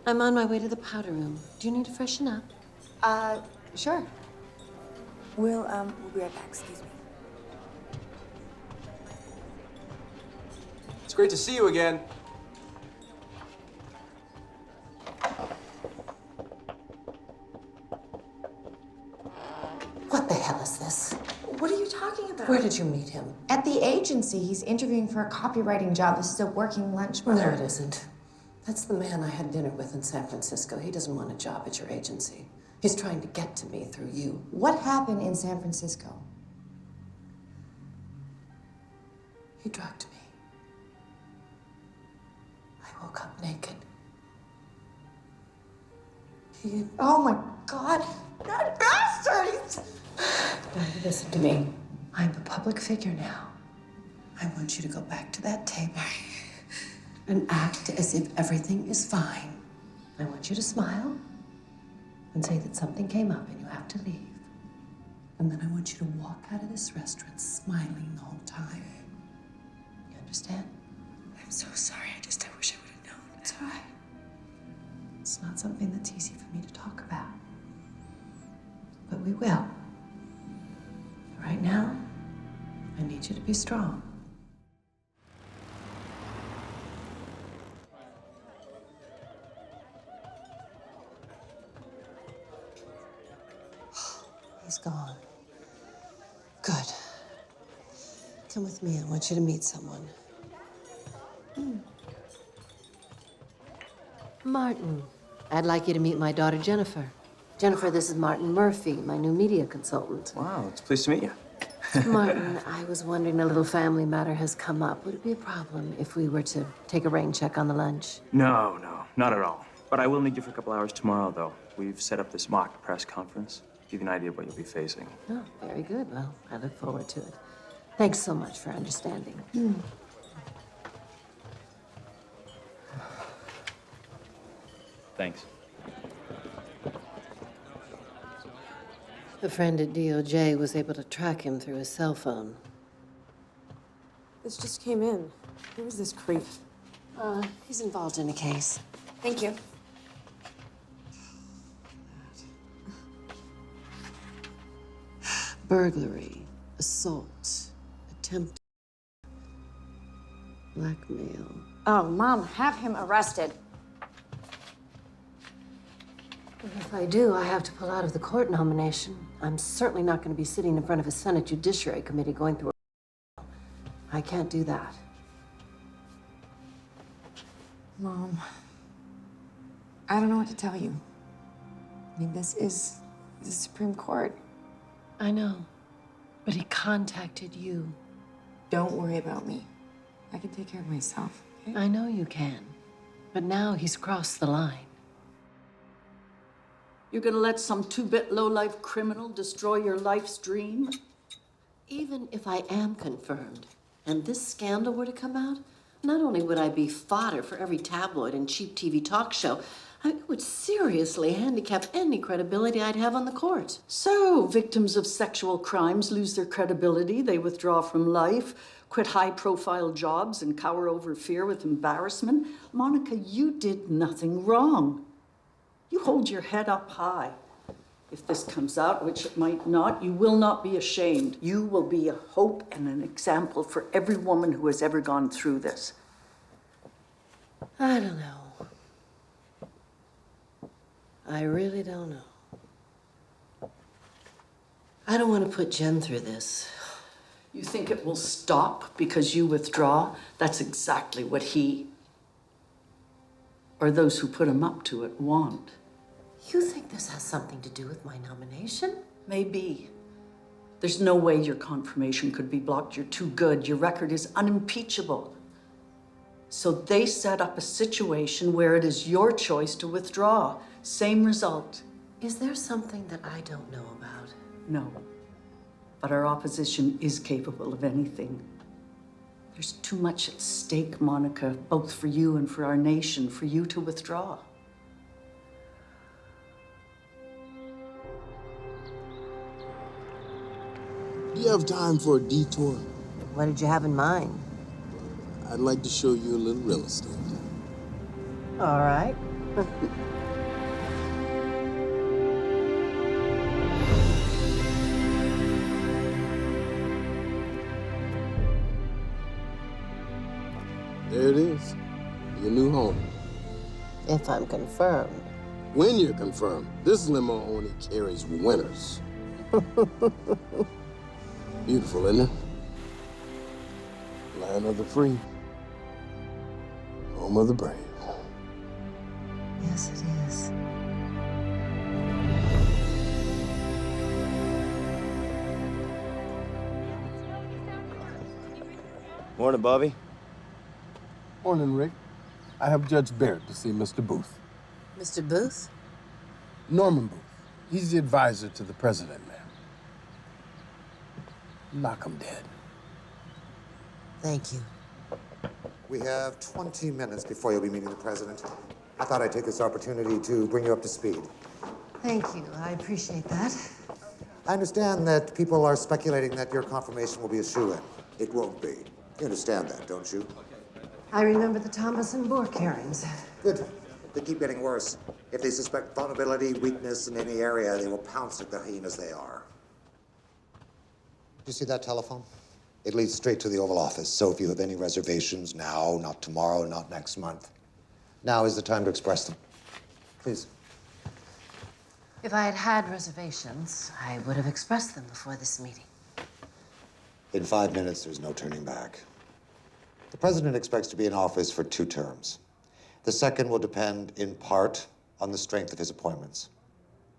I'm on my way to the powder room. Do you need to freshen up? Sure. We'll be right back, excuse me. It's great to see you again. What the hell is this? What are you talking about? Where did you meet him? At the agency, he's interviewing for a copywriting job. This is a working lunch, No, Mother. it isn't. That's the man I had dinner with in San Francisco. He doesn't want a job at your agency. He's trying to get to me through you. What happened in San Francisco? He drugged me. I woke up naked. Oh my God, that bastard! Now, listen to me. I'm a public figure now. I want you to go back to that table and act as if everything is fine. I want you to smile and say that something came up and you have to leave. And then I want you to walk out of this restaurant smiling the whole time. You understand? I'm so sorry. I wish I would have known. It's all right. It's not something that's easy for me to talk about. But we will. Right now, I need you to be strong. He's gone. Good. Come with me. I want you to meet someone. Martin, I'd like you to meet my daughter, Jennifer. Jennifer, this is Martin Murphy, my new media consultant. Wow, it's pleased to meet you. Martin, I was wondering, a little family matter has come up. Would it be a problem if we were to take a rain check on the lunch? No, not at all. But I will need you for a couple hours tomorrow, though. We've set up this mock press conference. Give you an idea of what you'll be facing. Oh, very good. Well, I look forward to it. Thanks so much for understanding. Thanks. A friend at DOJ was able to track him through his cell phone. This just came in. Who is this creep? He's involved in a case. Thank you. Burglary, assault, attempted blackmail. Oh, Mom, have him arrested. If I do, I have to pull out of the court nomination. I'm certainly not going to be sitting in front of a Senate Judiciary Committee going through a... I can't do that. Mom, I don't know what to tell you. I mean, this is the Supreme Court. I know, but he contacted you. Don't worry about me. I can take care of myself, okay? I know you can, but now he's crossed the line. You're gonna let some two-bit low-life criminal destroy your life's dream? Even if I am confirmed, and this scandal were to come out, not only would I be fodder for every tabloid and cheap TV talk show, I would seriously handicap any credibility I'd have on the court. So, victims of sexual crimes lose their credibility, they withdraw from life, quit high-profile jobs, and cower over fear with embarrassment. Monica, you did nothing wrong. You hold your head up high. If this comes out, which it might not, you will not be ashamed. You will be a hope and an example for every woman who has ever gone through this. I don't know. I really don't know. I don't want to put Jen through this. You think it will stop because you withdraw? That's exactly what he, or those who put him up to it, want. You think this has something to do with my nomination? Maybe. There's no way your confirmation could be blocked. You're too good. Your record is unimpeachable. So they set up a situation where it is your choice to withdraw. Same result. Is there something that I don't know about? No. But our opposition is capable of anything. There's too much at stake, Monica, both for you and for our nation, for you to withdraw. Do you have time for a detour? What did you have in mind? I'd like to show you a little real estate. All right. There it is, your new home. If I'm confirmed. When you're confirmed, this limo only carries winners. Beautiful, isn't it? Land of the free. Home of the brave. Yes, it is. Morning, Bobby. Morning, Rick. I have Judge Barrett to see Mr. Booth. Mr. Booth? Norman Booth. He's the advisor to the president, ma'am. Knock him dead. Thank you. We have 20 minutes before you'll be meeting the president. I thought I'd take this opportunity to bring you up to speed. Thank you. I appreciate that. I understand that people are speculating that your confirmation will be a shoo-in. It won't be. You understand that, don't you? I remember the Thomas and Bourke hearings. Good. They keep getting worse. If they suspect vulnerability, weakness in any area, they will pounce like the hyenas they are. Do you see that telephone? It leads straight to the Oval Office, so if you have any reservations now, not tomorrow, not next month, now is the time to express them. Please. If I had had reservations, I would have expressed them before this meeting. In 5 minutes, there's no turning back. The president expects to be in office for 2 terms. The second will depend, in part, on the strength of his appointments.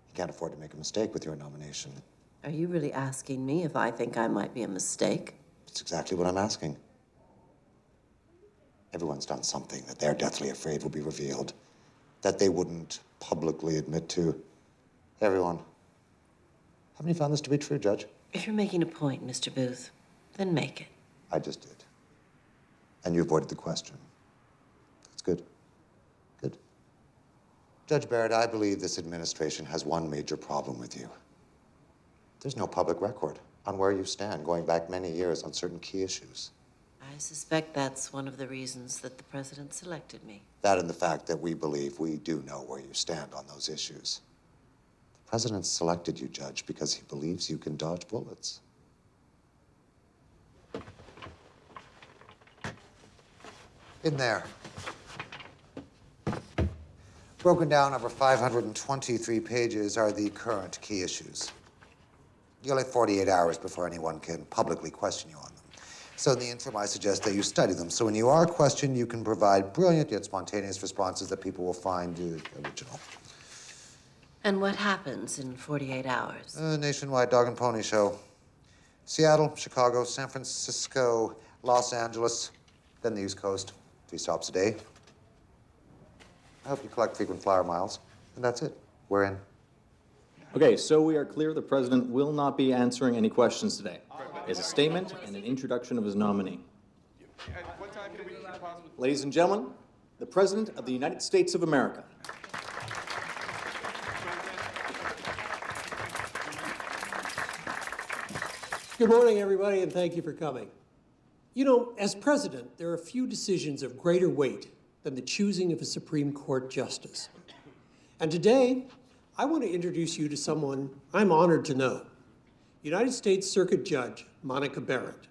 He can't afford to make a mistake with your nomination. Are you really asking me if I think I might be a mistake? That's exactly what I'm asking. Everyone's done something that they're deathly afraid will be revealed, that they wouldn't publicly admit to. Everyone. Haven't you found this to be true, Judge? If you're making a point, Mr. Booth, then make it. I just did. And you avoided the question. That's good. Good. Judge Barrett, I believe this administration has one major problem with you. There's no public record on where you stand, going back many years on certain key issues. I suspect that's one of the reasons that the president selected me. That and the fact that we believe we do know where you stand on those issues. The president selected you, Judge, because he believes you can dodge bullets. In there. Broken down over 523 pages are the current key issues. You'll have 48 hours before anyone can publicly question you on them. So in the interim, I suggest that you study them. So when you are questioned, you can provide brilliant yet spontaneous responses that people will find original. And what happens in 48 hours? A nationwide dog and pony show. Seattle, Chicago, San Francisco, Los Angeles, then the East Coast. 3 stops a day. I hope you collect frequent flyer miles. And that's it. We're in. Okay, so we are clear the president will not be answering any questions today. He has a statement and an introduction of his nominee. Ladies and gentlemen, the President of the United States of America. Good morning, everybody, and thank you for coming. You know, as president, there are few decisions of greater weight than the choosing of a Supreme Court justice. And today, I want to introduce you to someone I'm honored to know, United States Circuit Judge Monica Barrett.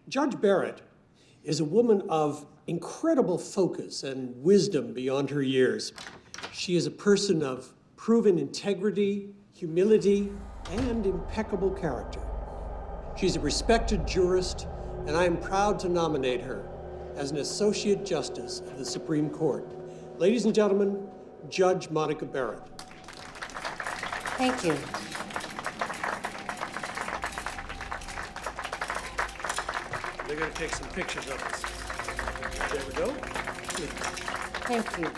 Judge Barrett is a woman of incredible focus and wisdom beyond her years. She is a person of proven integrity, humility, and impeccable character. She's a respected jurist, and I am proud to nominate her as an Associate Justice of the Supreme Court. Ladies and gentlemen, Judge Monica Barrett. Thank you. They're going to take some pictures of us. There we go. Please. Thank you.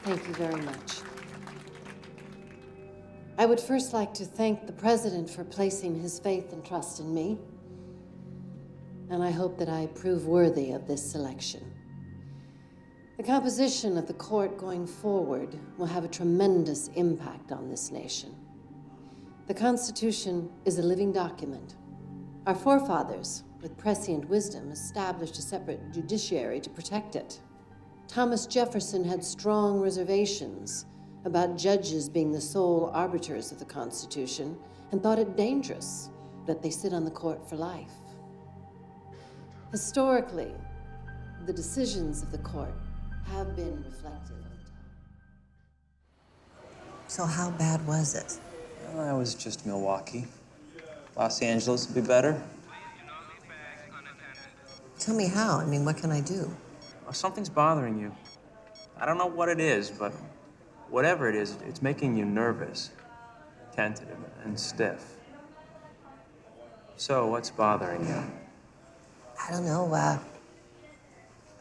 Thank you very much. I would first like to thank the President for placing his faith and trust in me, and I hope that I prove worthy of this selection. The composition of the court going forward will have a tremendous impact on this nation. The Constitution is a living document. Our forefathers, with prescient wisdom, established a separate judiciary to protect it. Thomas Jefferson had strong reservations about judges being the sole arbiters of the Constitution and thought it dangerous that they sit on the court for life. Historically, the decisions of the court have been reflective of the time. So how bad was it? Well, that was just Milwaukee. Los Angeles would be better. Tell me how. I mean, what can I do? Well, something's bothering you. I don't know what it is, but whatever it is, it's making you nervous, tentative, and stiff. So, what's bothering you? I don't know.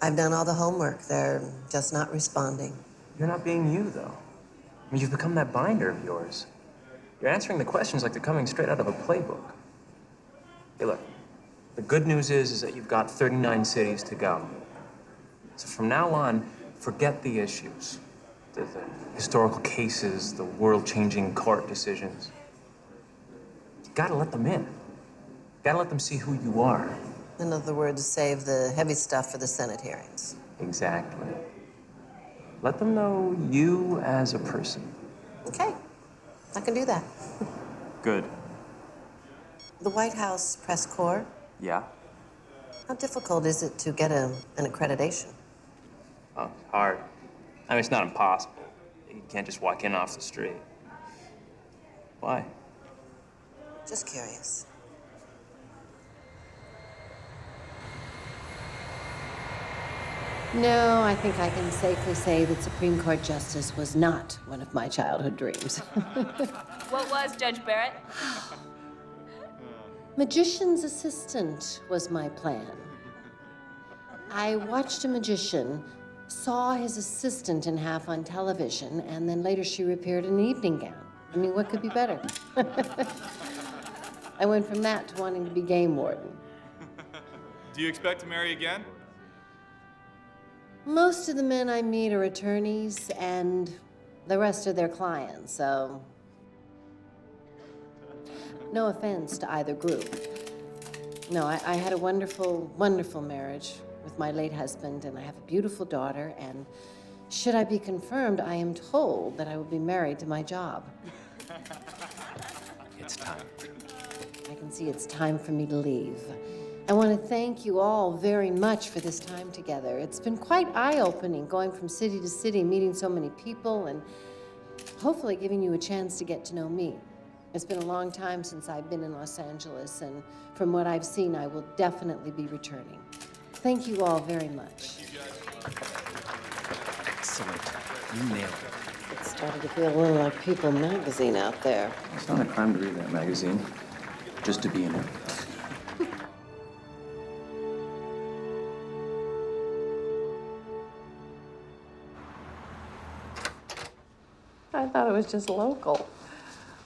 I've done all the homework. They're just not responding. You're not being you, though. I mean, you've become that binder of yours. You're answering the questions like they're coming straight out of a playbook. Hey, look. The good news is that you've got 39 cities to go. So from now on, forget the issues. The historical cases, the world-changing court decisions. You gotta let them in. You gotta let them see who you are. In other words, save the heavy stuff for the Senate hearings. Exactly. Let them know you as a person. Okay, I can do that. Good. The White House press corps, Yeah? how difficult is it to get an accreditation? Oh, hard. I mean, it's not impossible. You can't just walk in off the street. Why? Just curious. No, I think I can safely say that Supreme Court justice was not one of my childhood dreams. What was, Judge Barrett? Magician's assistant was my plan. I watched a magician, saw his assistant in half on television, and then later she reappeared in an evening gown. I mean, what could be better? I went from that to wanting to be game warden. Do you expect to marry again? Most of the men I meet are attorneys, and the rest are their clients, so no offense to either group. No, I had a wonderful, wonderful marriage with my late husband, and I have a beautiful daughter, and should I be confirmed, I am told that I will be married to my job. It's time. I can see it's time for me to leave. I want to thank you all very much for this time together. It's been quite eye-opening going from city to city, meeting so many people, and hopefully giving you a chance to get to know me. It's been a long time since I've been in Los Angeles, and from what I've seen, I will definitely be returning. Thank you all very much. Excellent. You nailed it. It's starting to feel a little like People magazine out there. It's not a crime to read that magazine, just to be in it. I thought it was just local.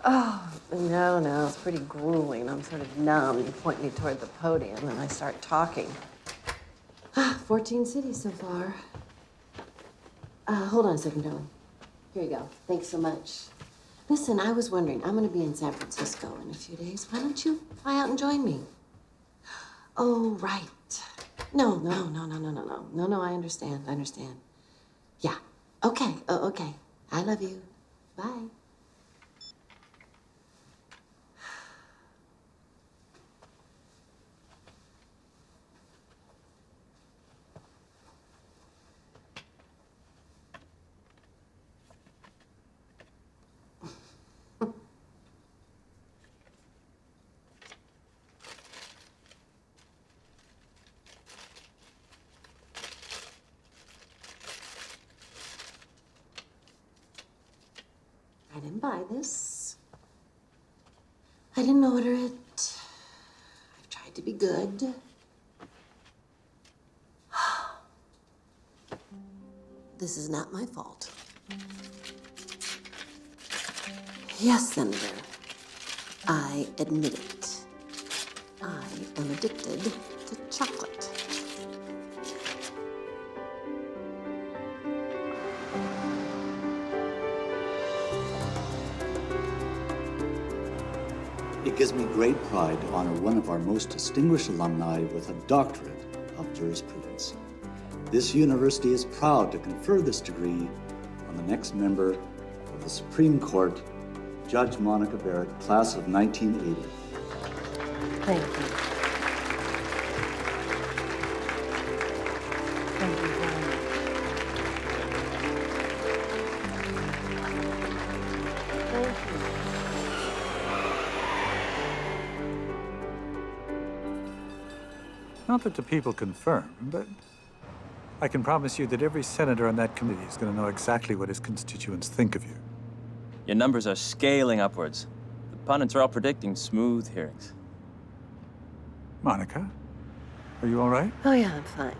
Oh, no, it's pretty grueling. I'm sort of numb. You point me toward the podium and I start talking. 14 cities so far. Hold on a second, darling. Here you go. Thanks so much. Listen, I was wondering, I'm gonna be in San Francisco in a few days. Why don't you fly out and join me? Oh, right. No, I understand. Yeah, okay, okay. I love you. Bye. I didn't buy this. I didn't order it. I've tried to be good. This is not my fault. Yes, Senator. I admit it. I am addicted to chocolate. It gives me great pride to honor one of our most distinguished alumni with a doctorate of jurisprudence. This university is proud to confer this degree on the next member of the Supreme Court, Judge Monica Barrett, class of 1980. Thank you. Thank you very much. Thank you. Not that the people confirm, but I can promise you that every senator on that committee is going to know exactly what his constituents think of you. Your numbers are scaling upwards. The pundits are all predicting smooth hearings. Monica, are you all right? Oh, yeah, I'm fine.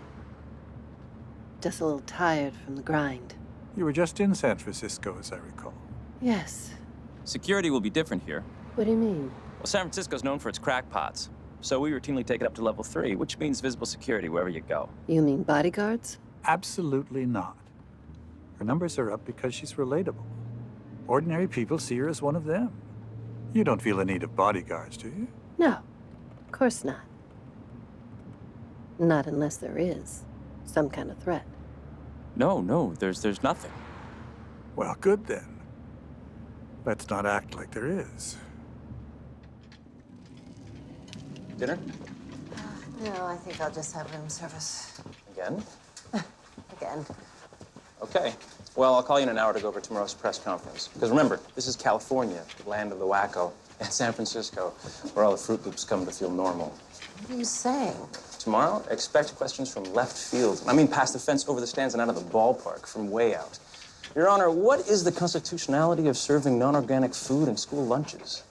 Just a little tired from the grind. You were just in San Francisco, as I recall. Yes. Security will be different here. What do you mean? Well, San Francisco's known for its crackpots. So we routinely take it up to level 3, which means visible security wherever you go. You mean bodyguards? Absolutely not. Her numbers are up because she's relatable. Ordinary people see her as one of them. You don't feel the need of bodyguards, do you? No, of course not. Not unless there is some kind of threat. No, there's nothing. Well, good then. Let's not act like there is. Dinner? No, I think I'll just have room service. Again? Again. Okay. Well, I'll call you in an hour to go over tomorrow's press conference. Because remember, this is California, the land of the wacko, and San Francisco, where all the Fruit Loops come to feel normal. What are you saying? Tomorrow, expect questions from left field. I mean, past the fence, over the stands, and out of the ballpark, from way out. Your Honor, what is the constitutionality of serving non-organic food in school lunches?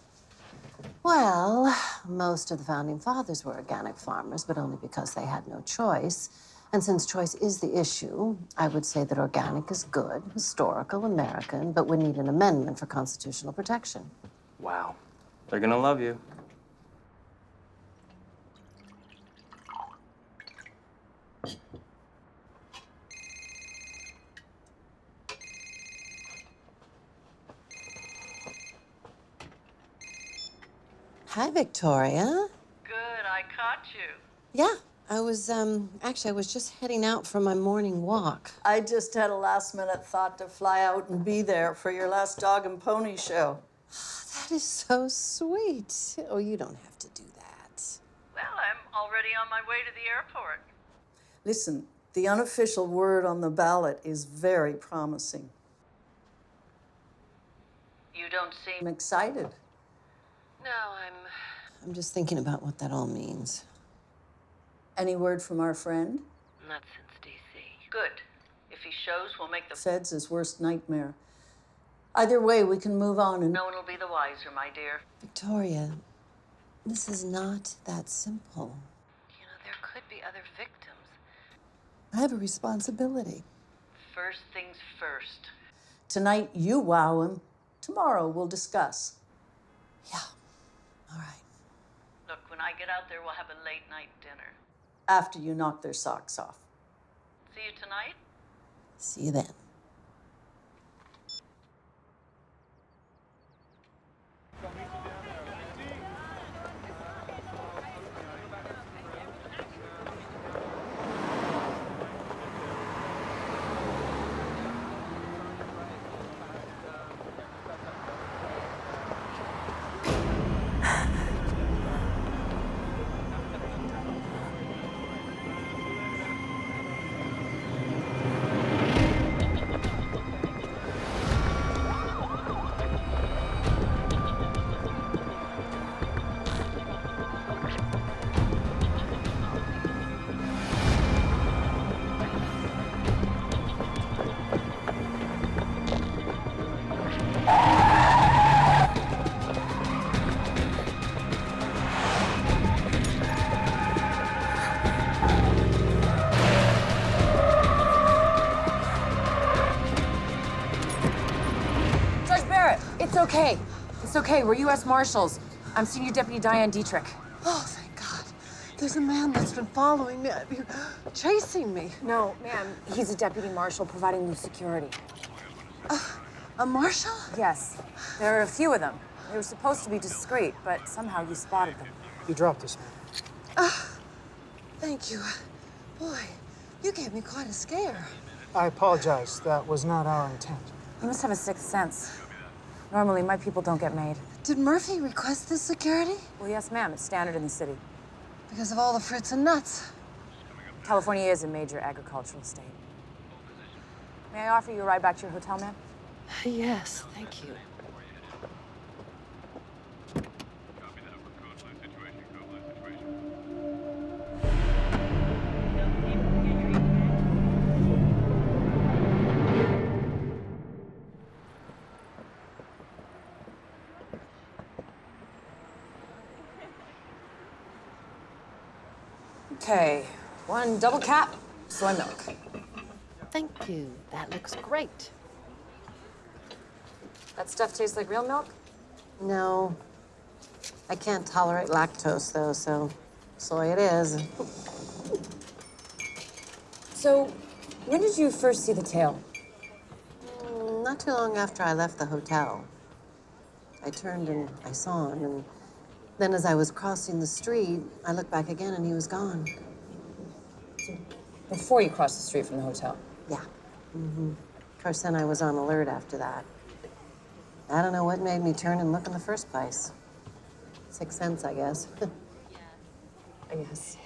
Well, most of the founding fathers were organic farmers, but only because they had no choice. And since choice is the issue, I would say that organic is good, historical, American, but would need an amendment for constitutional protection. Wow. They're gonna love you. Hi, Victoria. Good, I caught you. Yeah, I was just heading out for my morning walk. I just had a last-minute thought to fly out and be there for your last dog and pony show. That is so sweet. Oh, you don't have to do that. Well, I'm already on my way to the airport. Listen, the unofficial word on the ballot is very promising. You don't seem excited. No, I'm just thinking about what that all means. Any word from our friend? Not since D.C. Good. If he shows, we'll make the feds his worst nightmare. Either way, we can move on and no one will be the wiser, my dear. Victoria, this is not that simple. You know, there could be other victims. I have a responsibility. First things first. Tonight, you wow him. Tomorrow, we'll discuss. Yeah. All right. Look, when I get out there, we'll have a late-night dinner. After you knock their socks off. See you tonight? See you then. okay. It's okay. We're U.S. Marshals. I'm Senior Deputy Diane Dietrich. Oh, thank God. There's a man that's been following me, chasing me. No, ma'am. He's a deputy marshal providing new security. A marshal? Yes. There are a few of them. They were supposed to be discreet, but somehow you spotted them. You dropped us, man. Thank you. Boy, you gave me quite a scare. I apologize. That was not our intent. You must have a sixth sense. Normally, my people don't get made. Did Murphy request this security? Well, yes, ma'am. It's standard in the city. Because of all the fruits and nuts. California is a major agricultural state. May I offer you a ride back to your hotel, ma'am? Yes, thank you. Okay, 1 double cap, soy milk. Thank you. That looks great. That stuff tastes like real milk? No. I can't tolerate lactose, though, so soy it is. So, when did you first see the tail? Not too long after I left the hotel. I turned and I saw him, and then as I was crossing the street, I looked back again and he was gone. Before you crossed the street from the hotel? Yeah. Of course, then I was on alert after that. I don't know what made me turn and look in the first place. 6th sense, I guess. I guess.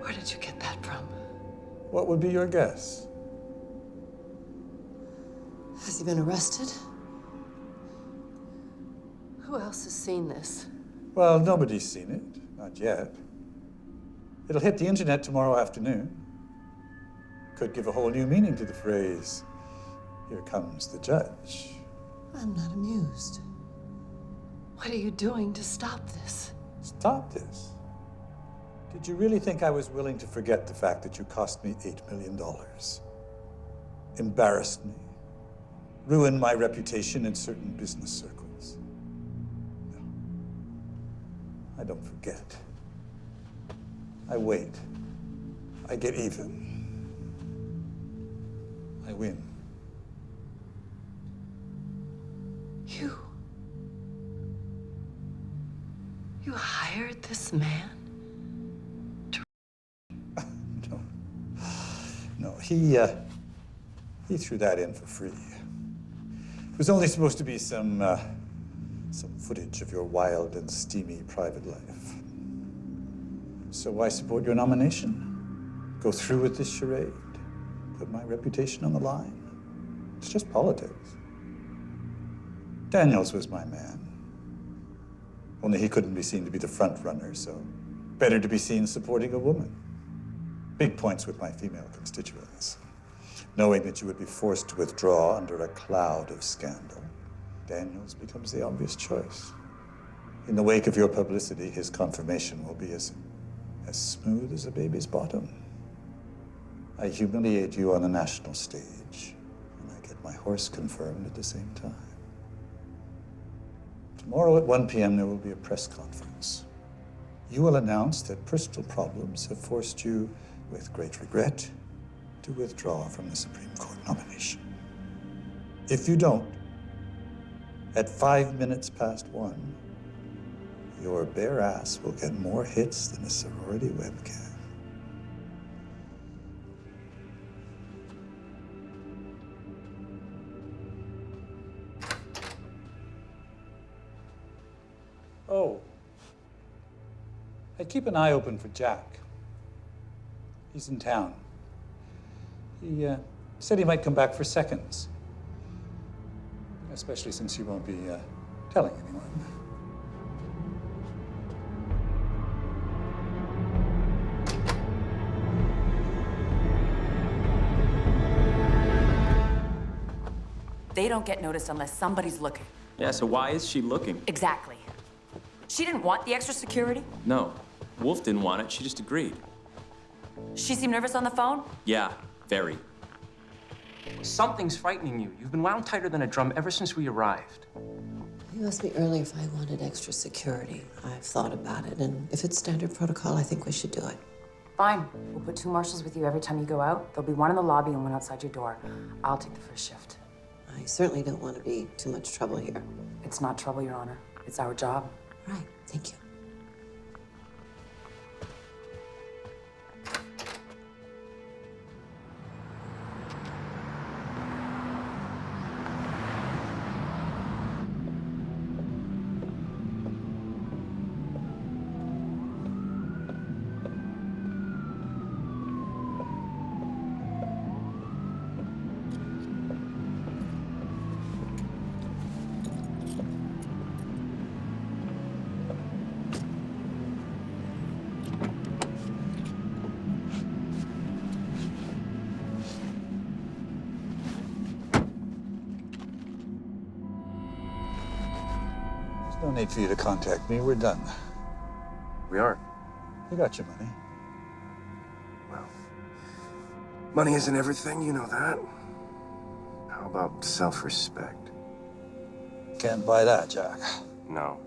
Where did you get that from? What would be your guess? Has he been arrested? Who else has seen this? Well, nobody's seen it. Not yet. It'll hit the internet tomorrow afternoon. Could give a whole new meaning to the phrase, "Here comes the judge." I'm not amused. What are you doing to stop this? Stop this? Did you really think I was willing to forget the fact that you cost me $8 million? Embarrassed me? Ruined my reputation in certain business circles? No. I don't forget. I wait. I get even. I win. You hired this man? No, he threw that in for free. It was only supposed to be some footage of your wild and steamy private life. So I support your nomination. Go through with this charade. Put my reputation on the line. It's just politics. Daniels was my man. Only he couldn't be seen to be the front runner, so better to be seen supporting a woman. Big points with my female constituents. Knowing that you would be forced to withdraw under a cloud of scandal, Daniels becomes the obvious choice. In the wake of your publicity, his confirmation will be as smooth as a baby's bottom. I humiliate you on a national stage, and I get my horse confirmed at the same time. Tomorrow at 1 p.m. there will be a press conference. You will announce that personal problems have forced you, with great regret, to withdraw from the Supreme Court nomination. If you don't, at 5 minutes past 1, your bare ass will get more hits than a sorority webcam. Oh, I'd keep an eye open for Jack. He's in town. He said he might come back for seconds, especially since you won't be telling anyone. They don't get noticed unless somebody's looking. Yeah, so why is she looking? Exactly. She didn't want the extra security. No, Wolf didn't want it. She just agreed. She seemed nervous on the phone. Yeah, very. Something's frightening you. You've been wound tighter than a drum ever since we arrived. You asked me earlier if I wanted extra security. I've thought about it, and if it's standard protocol, I think we should do it. Fine. We'll put 2 marshals with you every time you go out. There'll be 1 in the lobby and 1 outside your door. I'll take the first shift. I certainly don't want to be too much trouble here. It's not trouble, Your Honor. It's our job. Right. Thank you. No need for you to contact me. We're done. We are. You got your money. Well, money isn't everything, you know that. How about self-respect? Can't buy that, Jack. No.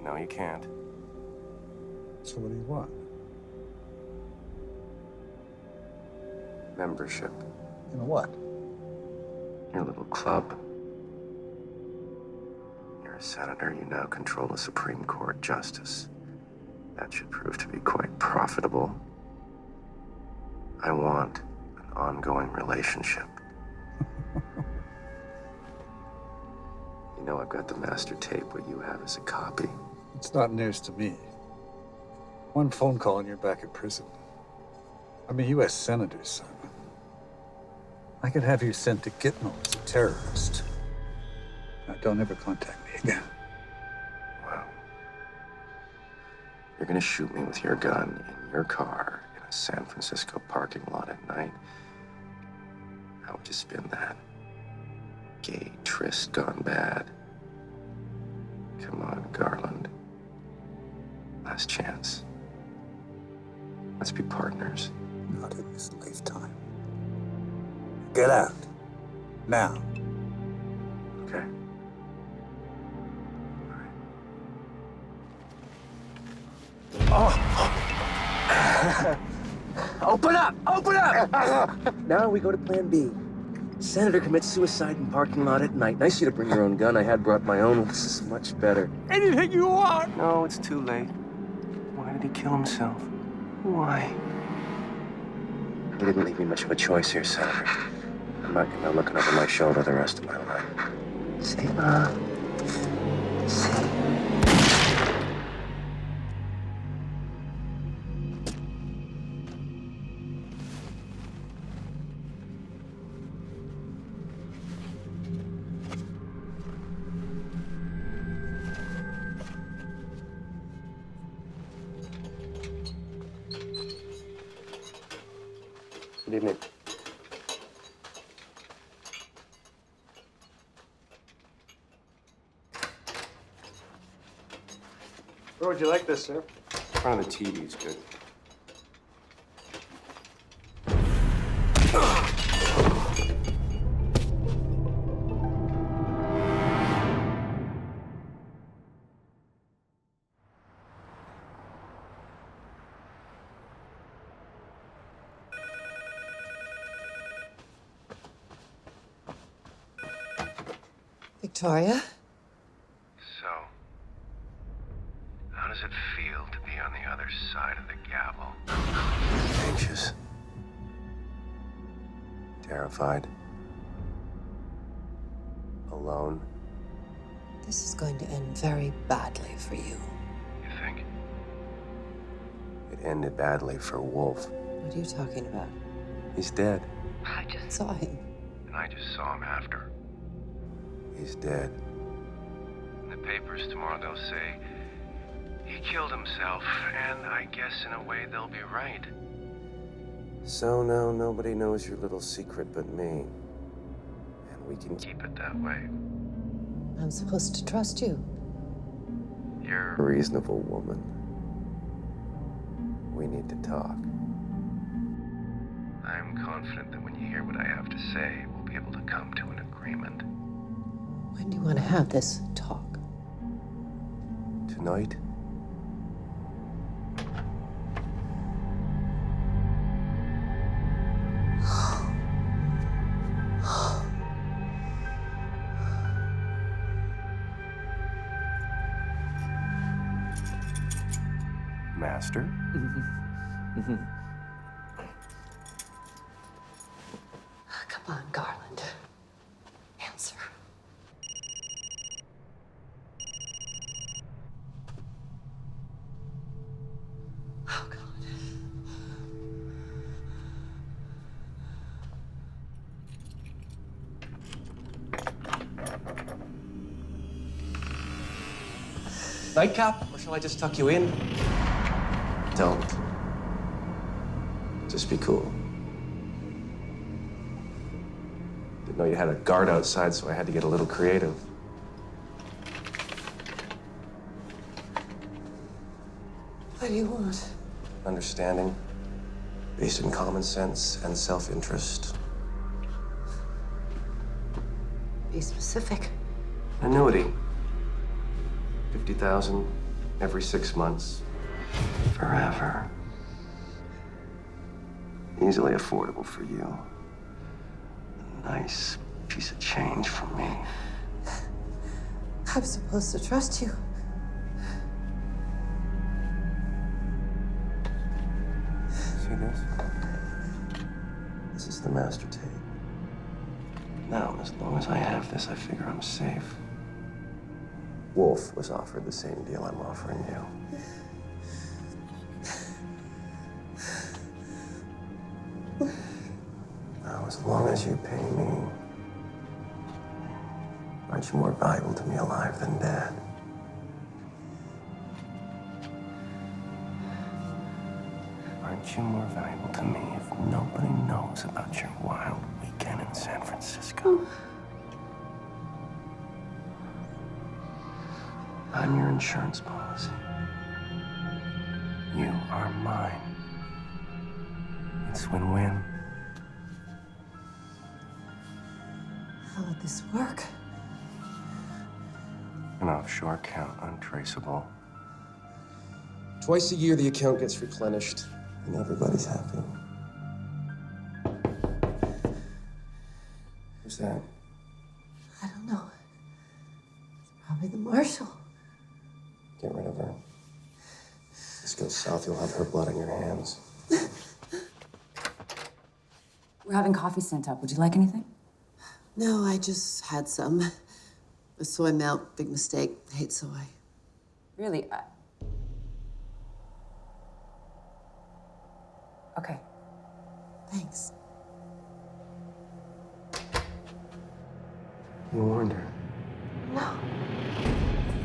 No, you can't. So what do you want? Membership. In what? Your little club. You're a senator. You now control a Supreme Court justice. That should prove to be quite profitable. I want an ongoing relationship. You know I've got the master tape. What you have is a copy. It's not news to me. One phone call and you're back in prison. I'm a U.S. senator, son. I could have you sent to Gitmo as a terrorist. Now, don't ever contact me again. Wow. You're gonna shoot me with your gun in your car in a San Francisco parking lot at night? How would you spin that? Gay tryst gone bad. Come on, Garland. Last chance. Let's be partners. Not in this lifetime. Get out. Now. Okay. Oh! Open up! Open up! Now we go to plan B. Senator commits suicide in parking lot at night. Nice of you to bring your own gun. I had brought my own. This is much better. Anything you want! No, it's too late. Why did he kill himself? Why? He didn't leave me much of a choice here, Senator. I'm not gonna look over my shoulder the rest of my life. See, Ma? See? Good evening. Where would you like this, sir? In front of the TV is good. Victoria? So, how does it feel to be on the other side of the gavel? Anxious. Terrified. Alone. This is going to end very badly for you. You think? It ended badly for Wolf. What are you talking about? He's dead. I just saw him. And I just saw him after. He's dead. In the papers tomorrow they'll say, he killed himself, and I guess in a way they'll be right. So now nobody knows your little secret but me. And we can keep it that way. I'm supposed to trust you. You're a reasonable woman. We need to talk. I'm confident that when you hear what I have to say, we'll be able to come to an agreement. When do you want to have this talk? Tonight? Master? Come on, Garland. Answer. Oh, God. Nightcap? Or shall I just tuck you in? Don't. Just be cool. Didn't know you had a guard outside, so I had to get a little creative. What do you want? Understanding, based in common sense and self-interest. Be specific. Annuity. 50,000 every 6 months. Forever. Easily affordable for you. A nice piece of change for me. I'm supposed to trust you. See this? This is the master tape. Now, as long as I have this, I figure I'm safe. Wolf was offered the same deal I'm offering you. Now, as long as you pay me, aren't you more valuable to me alive than dead? Aren't you more valuable to me if nobody knows about your wild weekend in San Francisco? I'm your insurance policy. You are mine. It's win-win. How would this work? An offshore account, untraceable. Twice a year, the account gets replenished, and everybody's happy. Who's that? I don't know. It's probably the marshal. Get rid of her. This goes south, you'll have her blood on your hands. We're having coffee sent up. Would you like anything? No, I just had some. A soy milk, big mistake. I hate soy. Really? Okay. Thanks. You warned her. No.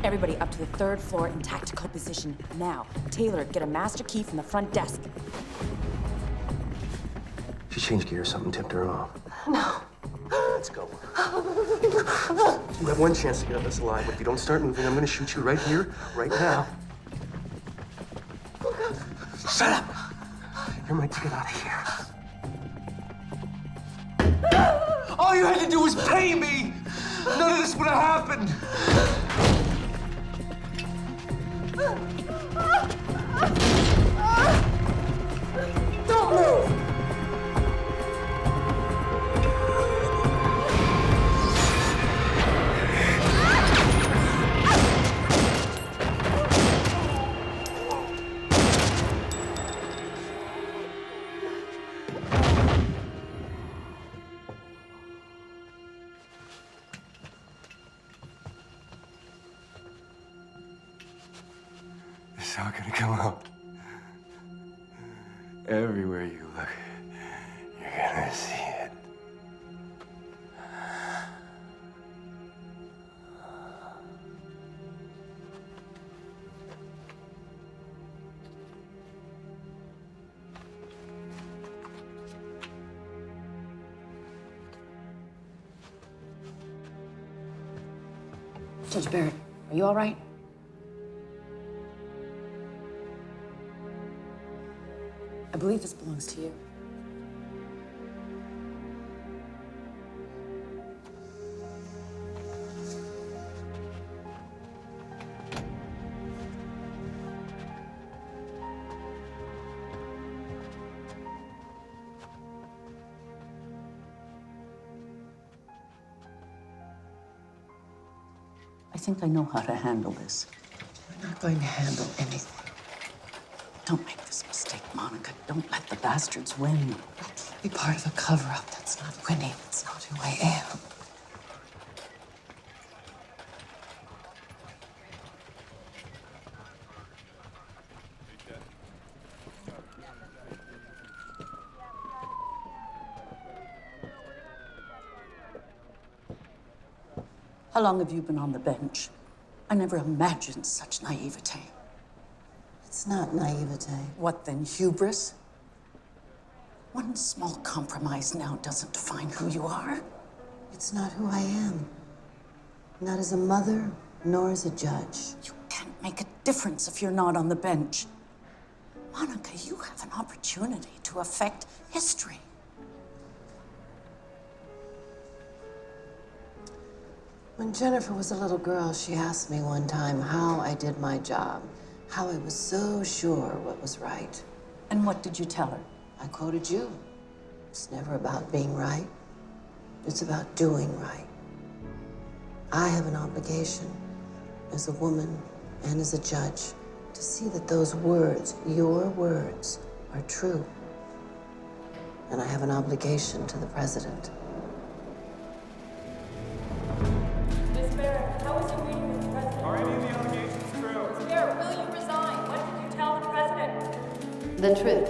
Everybody up to the 3rd floor in tactical position now. Taylor, get a master key from the front desk. She changed gears, something tipped her off. No. Let's go. You have one chance to get out of this alive, but if you don't start moving, I'm gonna shoot you right here, right now. Shut up! You're my ticket out of here. All you had to do was pay me! None of this would have happened! Don't move! It's all gonna come out. Everywhere you look, you're gonna see it. Judge Barrett, are you all right? I believe this belongs to you. I think I know how to handle this. You're not going to handle anything. Don't make this mistake, Monica. Don't let the bastards win. Be part of a cover-up. That's not winning. It's not who I am. How long have you been on the bench? I never imagined such naivete. It's not naivete. What then, hubris? One small compromise now doesn't define who you are. It's not who I am. Not as a mother, nor as a judge. You can't make a difference if you're not on the bench. Monica, you have an opportunity to affect history. When Jennifer was a little girl, she asked me one time how I did my job, how I was so sure what was right. And what did you tell her? I quoted you. It's never about being right. It's about doing right. I have an obligation as a woman and as a judge to see that those words, your words, are true. And I have an obligation to the president. Miss Barrett, how was your meeting with the president? Are any of the allegations true? Miss Barrett, will you resign? What did you tell the president? The truth.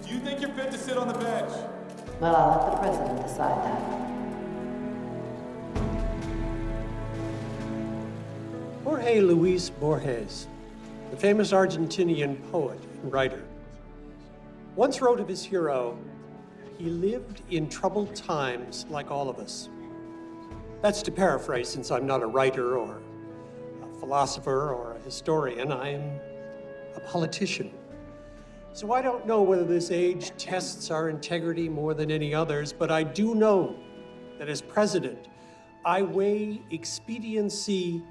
Do you think you're fit to sit on the bench? Well, I'll let the president decide that. Jorge Luis Borges, the famous Argentinian poet and writer, once wrote of his hero, "He lived in troubled times like all of us." That's to paraphrase, since I'm not a writer or a philosopher or a historian. I am a politician. So I don't know whether this age tests our integrity more than any others, but I do know that as president, I weigh expediency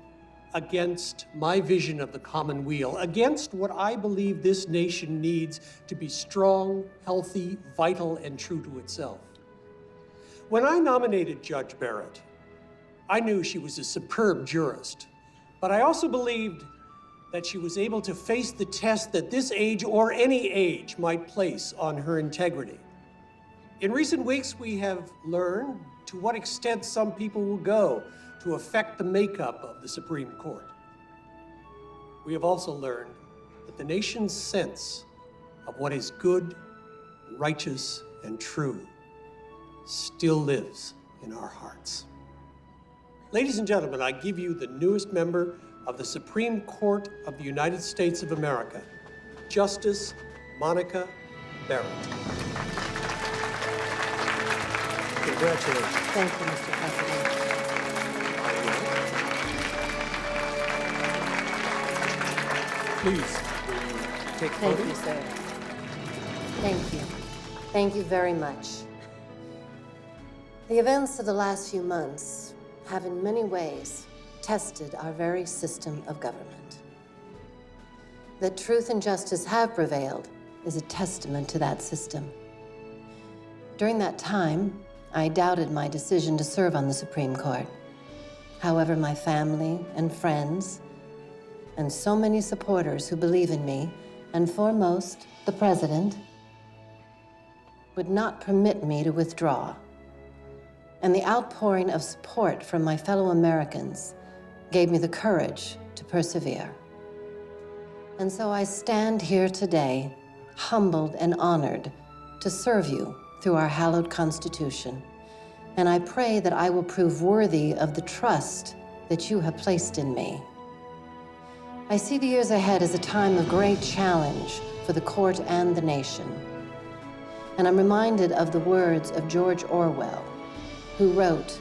against my vision of the common weal, against what I believe this nation needs to be strong, healthy, vital, and true to itself. When I nominated Judge Barrett, I knew she was a superb jurist, but I also believed that she was able to face the test that this age or any age might place on her integrity. In recent weeks, we have learned to what extent some people will go to affect the makeup of the Supreme Court. We have also learned that the nation's sense of what is good, righteous, and true still lives in our hearts. Ladies and gentlemen, I give you the newest member of the Supreme Court of the United States of America, Justice Monica Barrett. Congratulations. Thank you, Mr. President. Please, will you take Thank photos? you, sir. Thank you. Thank you very much. The events of the last few months have in many ways tested our very system of government. That truth and justice have prevailed is a testament to that system. During that time, I doubted my decision to serve on the Supreme Court. However, my family and friends, and so many supporters who believe in me, and foremost, the president, would not permit me to withdraw. And the outpouring of support from my fellow Americans gave me the courage to persevere. And so I stand here today, humbled and honored to serve you through our hallowed Constitution. And I pray that I will prove worthy of the trust that you have placed in me. I see the years ahead as a time of great challenge for the court and the nation. And I'm reminded of the words of George Orwell, who wrote,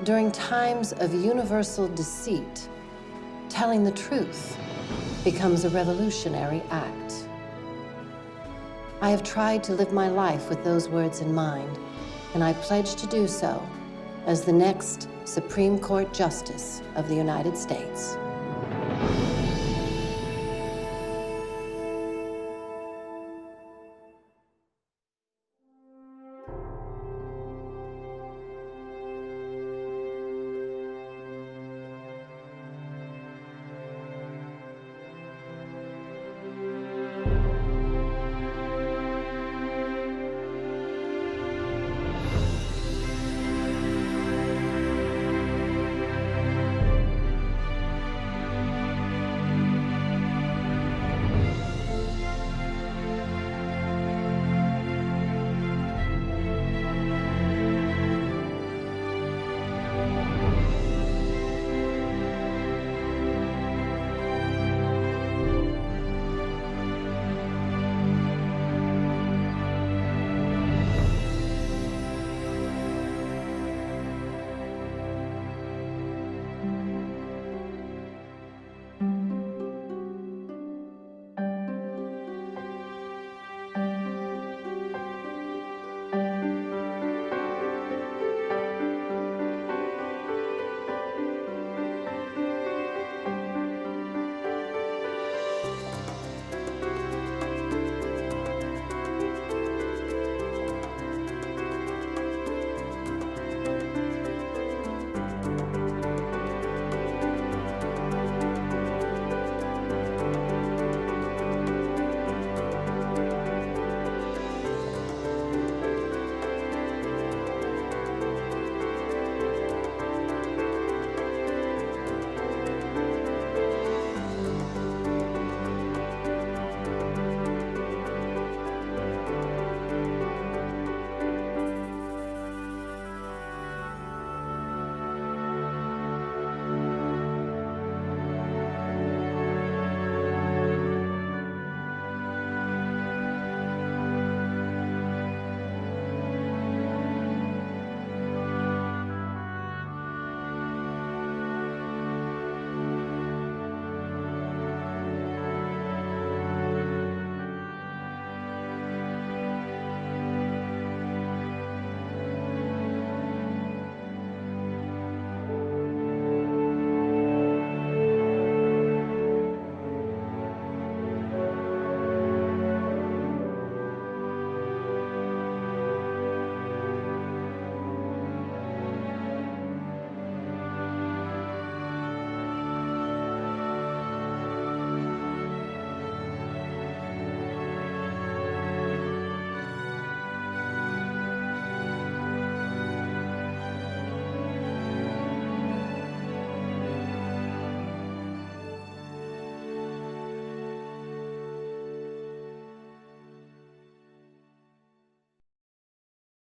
"During times of universal deceit, telling the truth becomes a revolutionary act." I have tried to live my life with those words in mind, and I pledge to do so as the next Supreme Court Justice of the United States.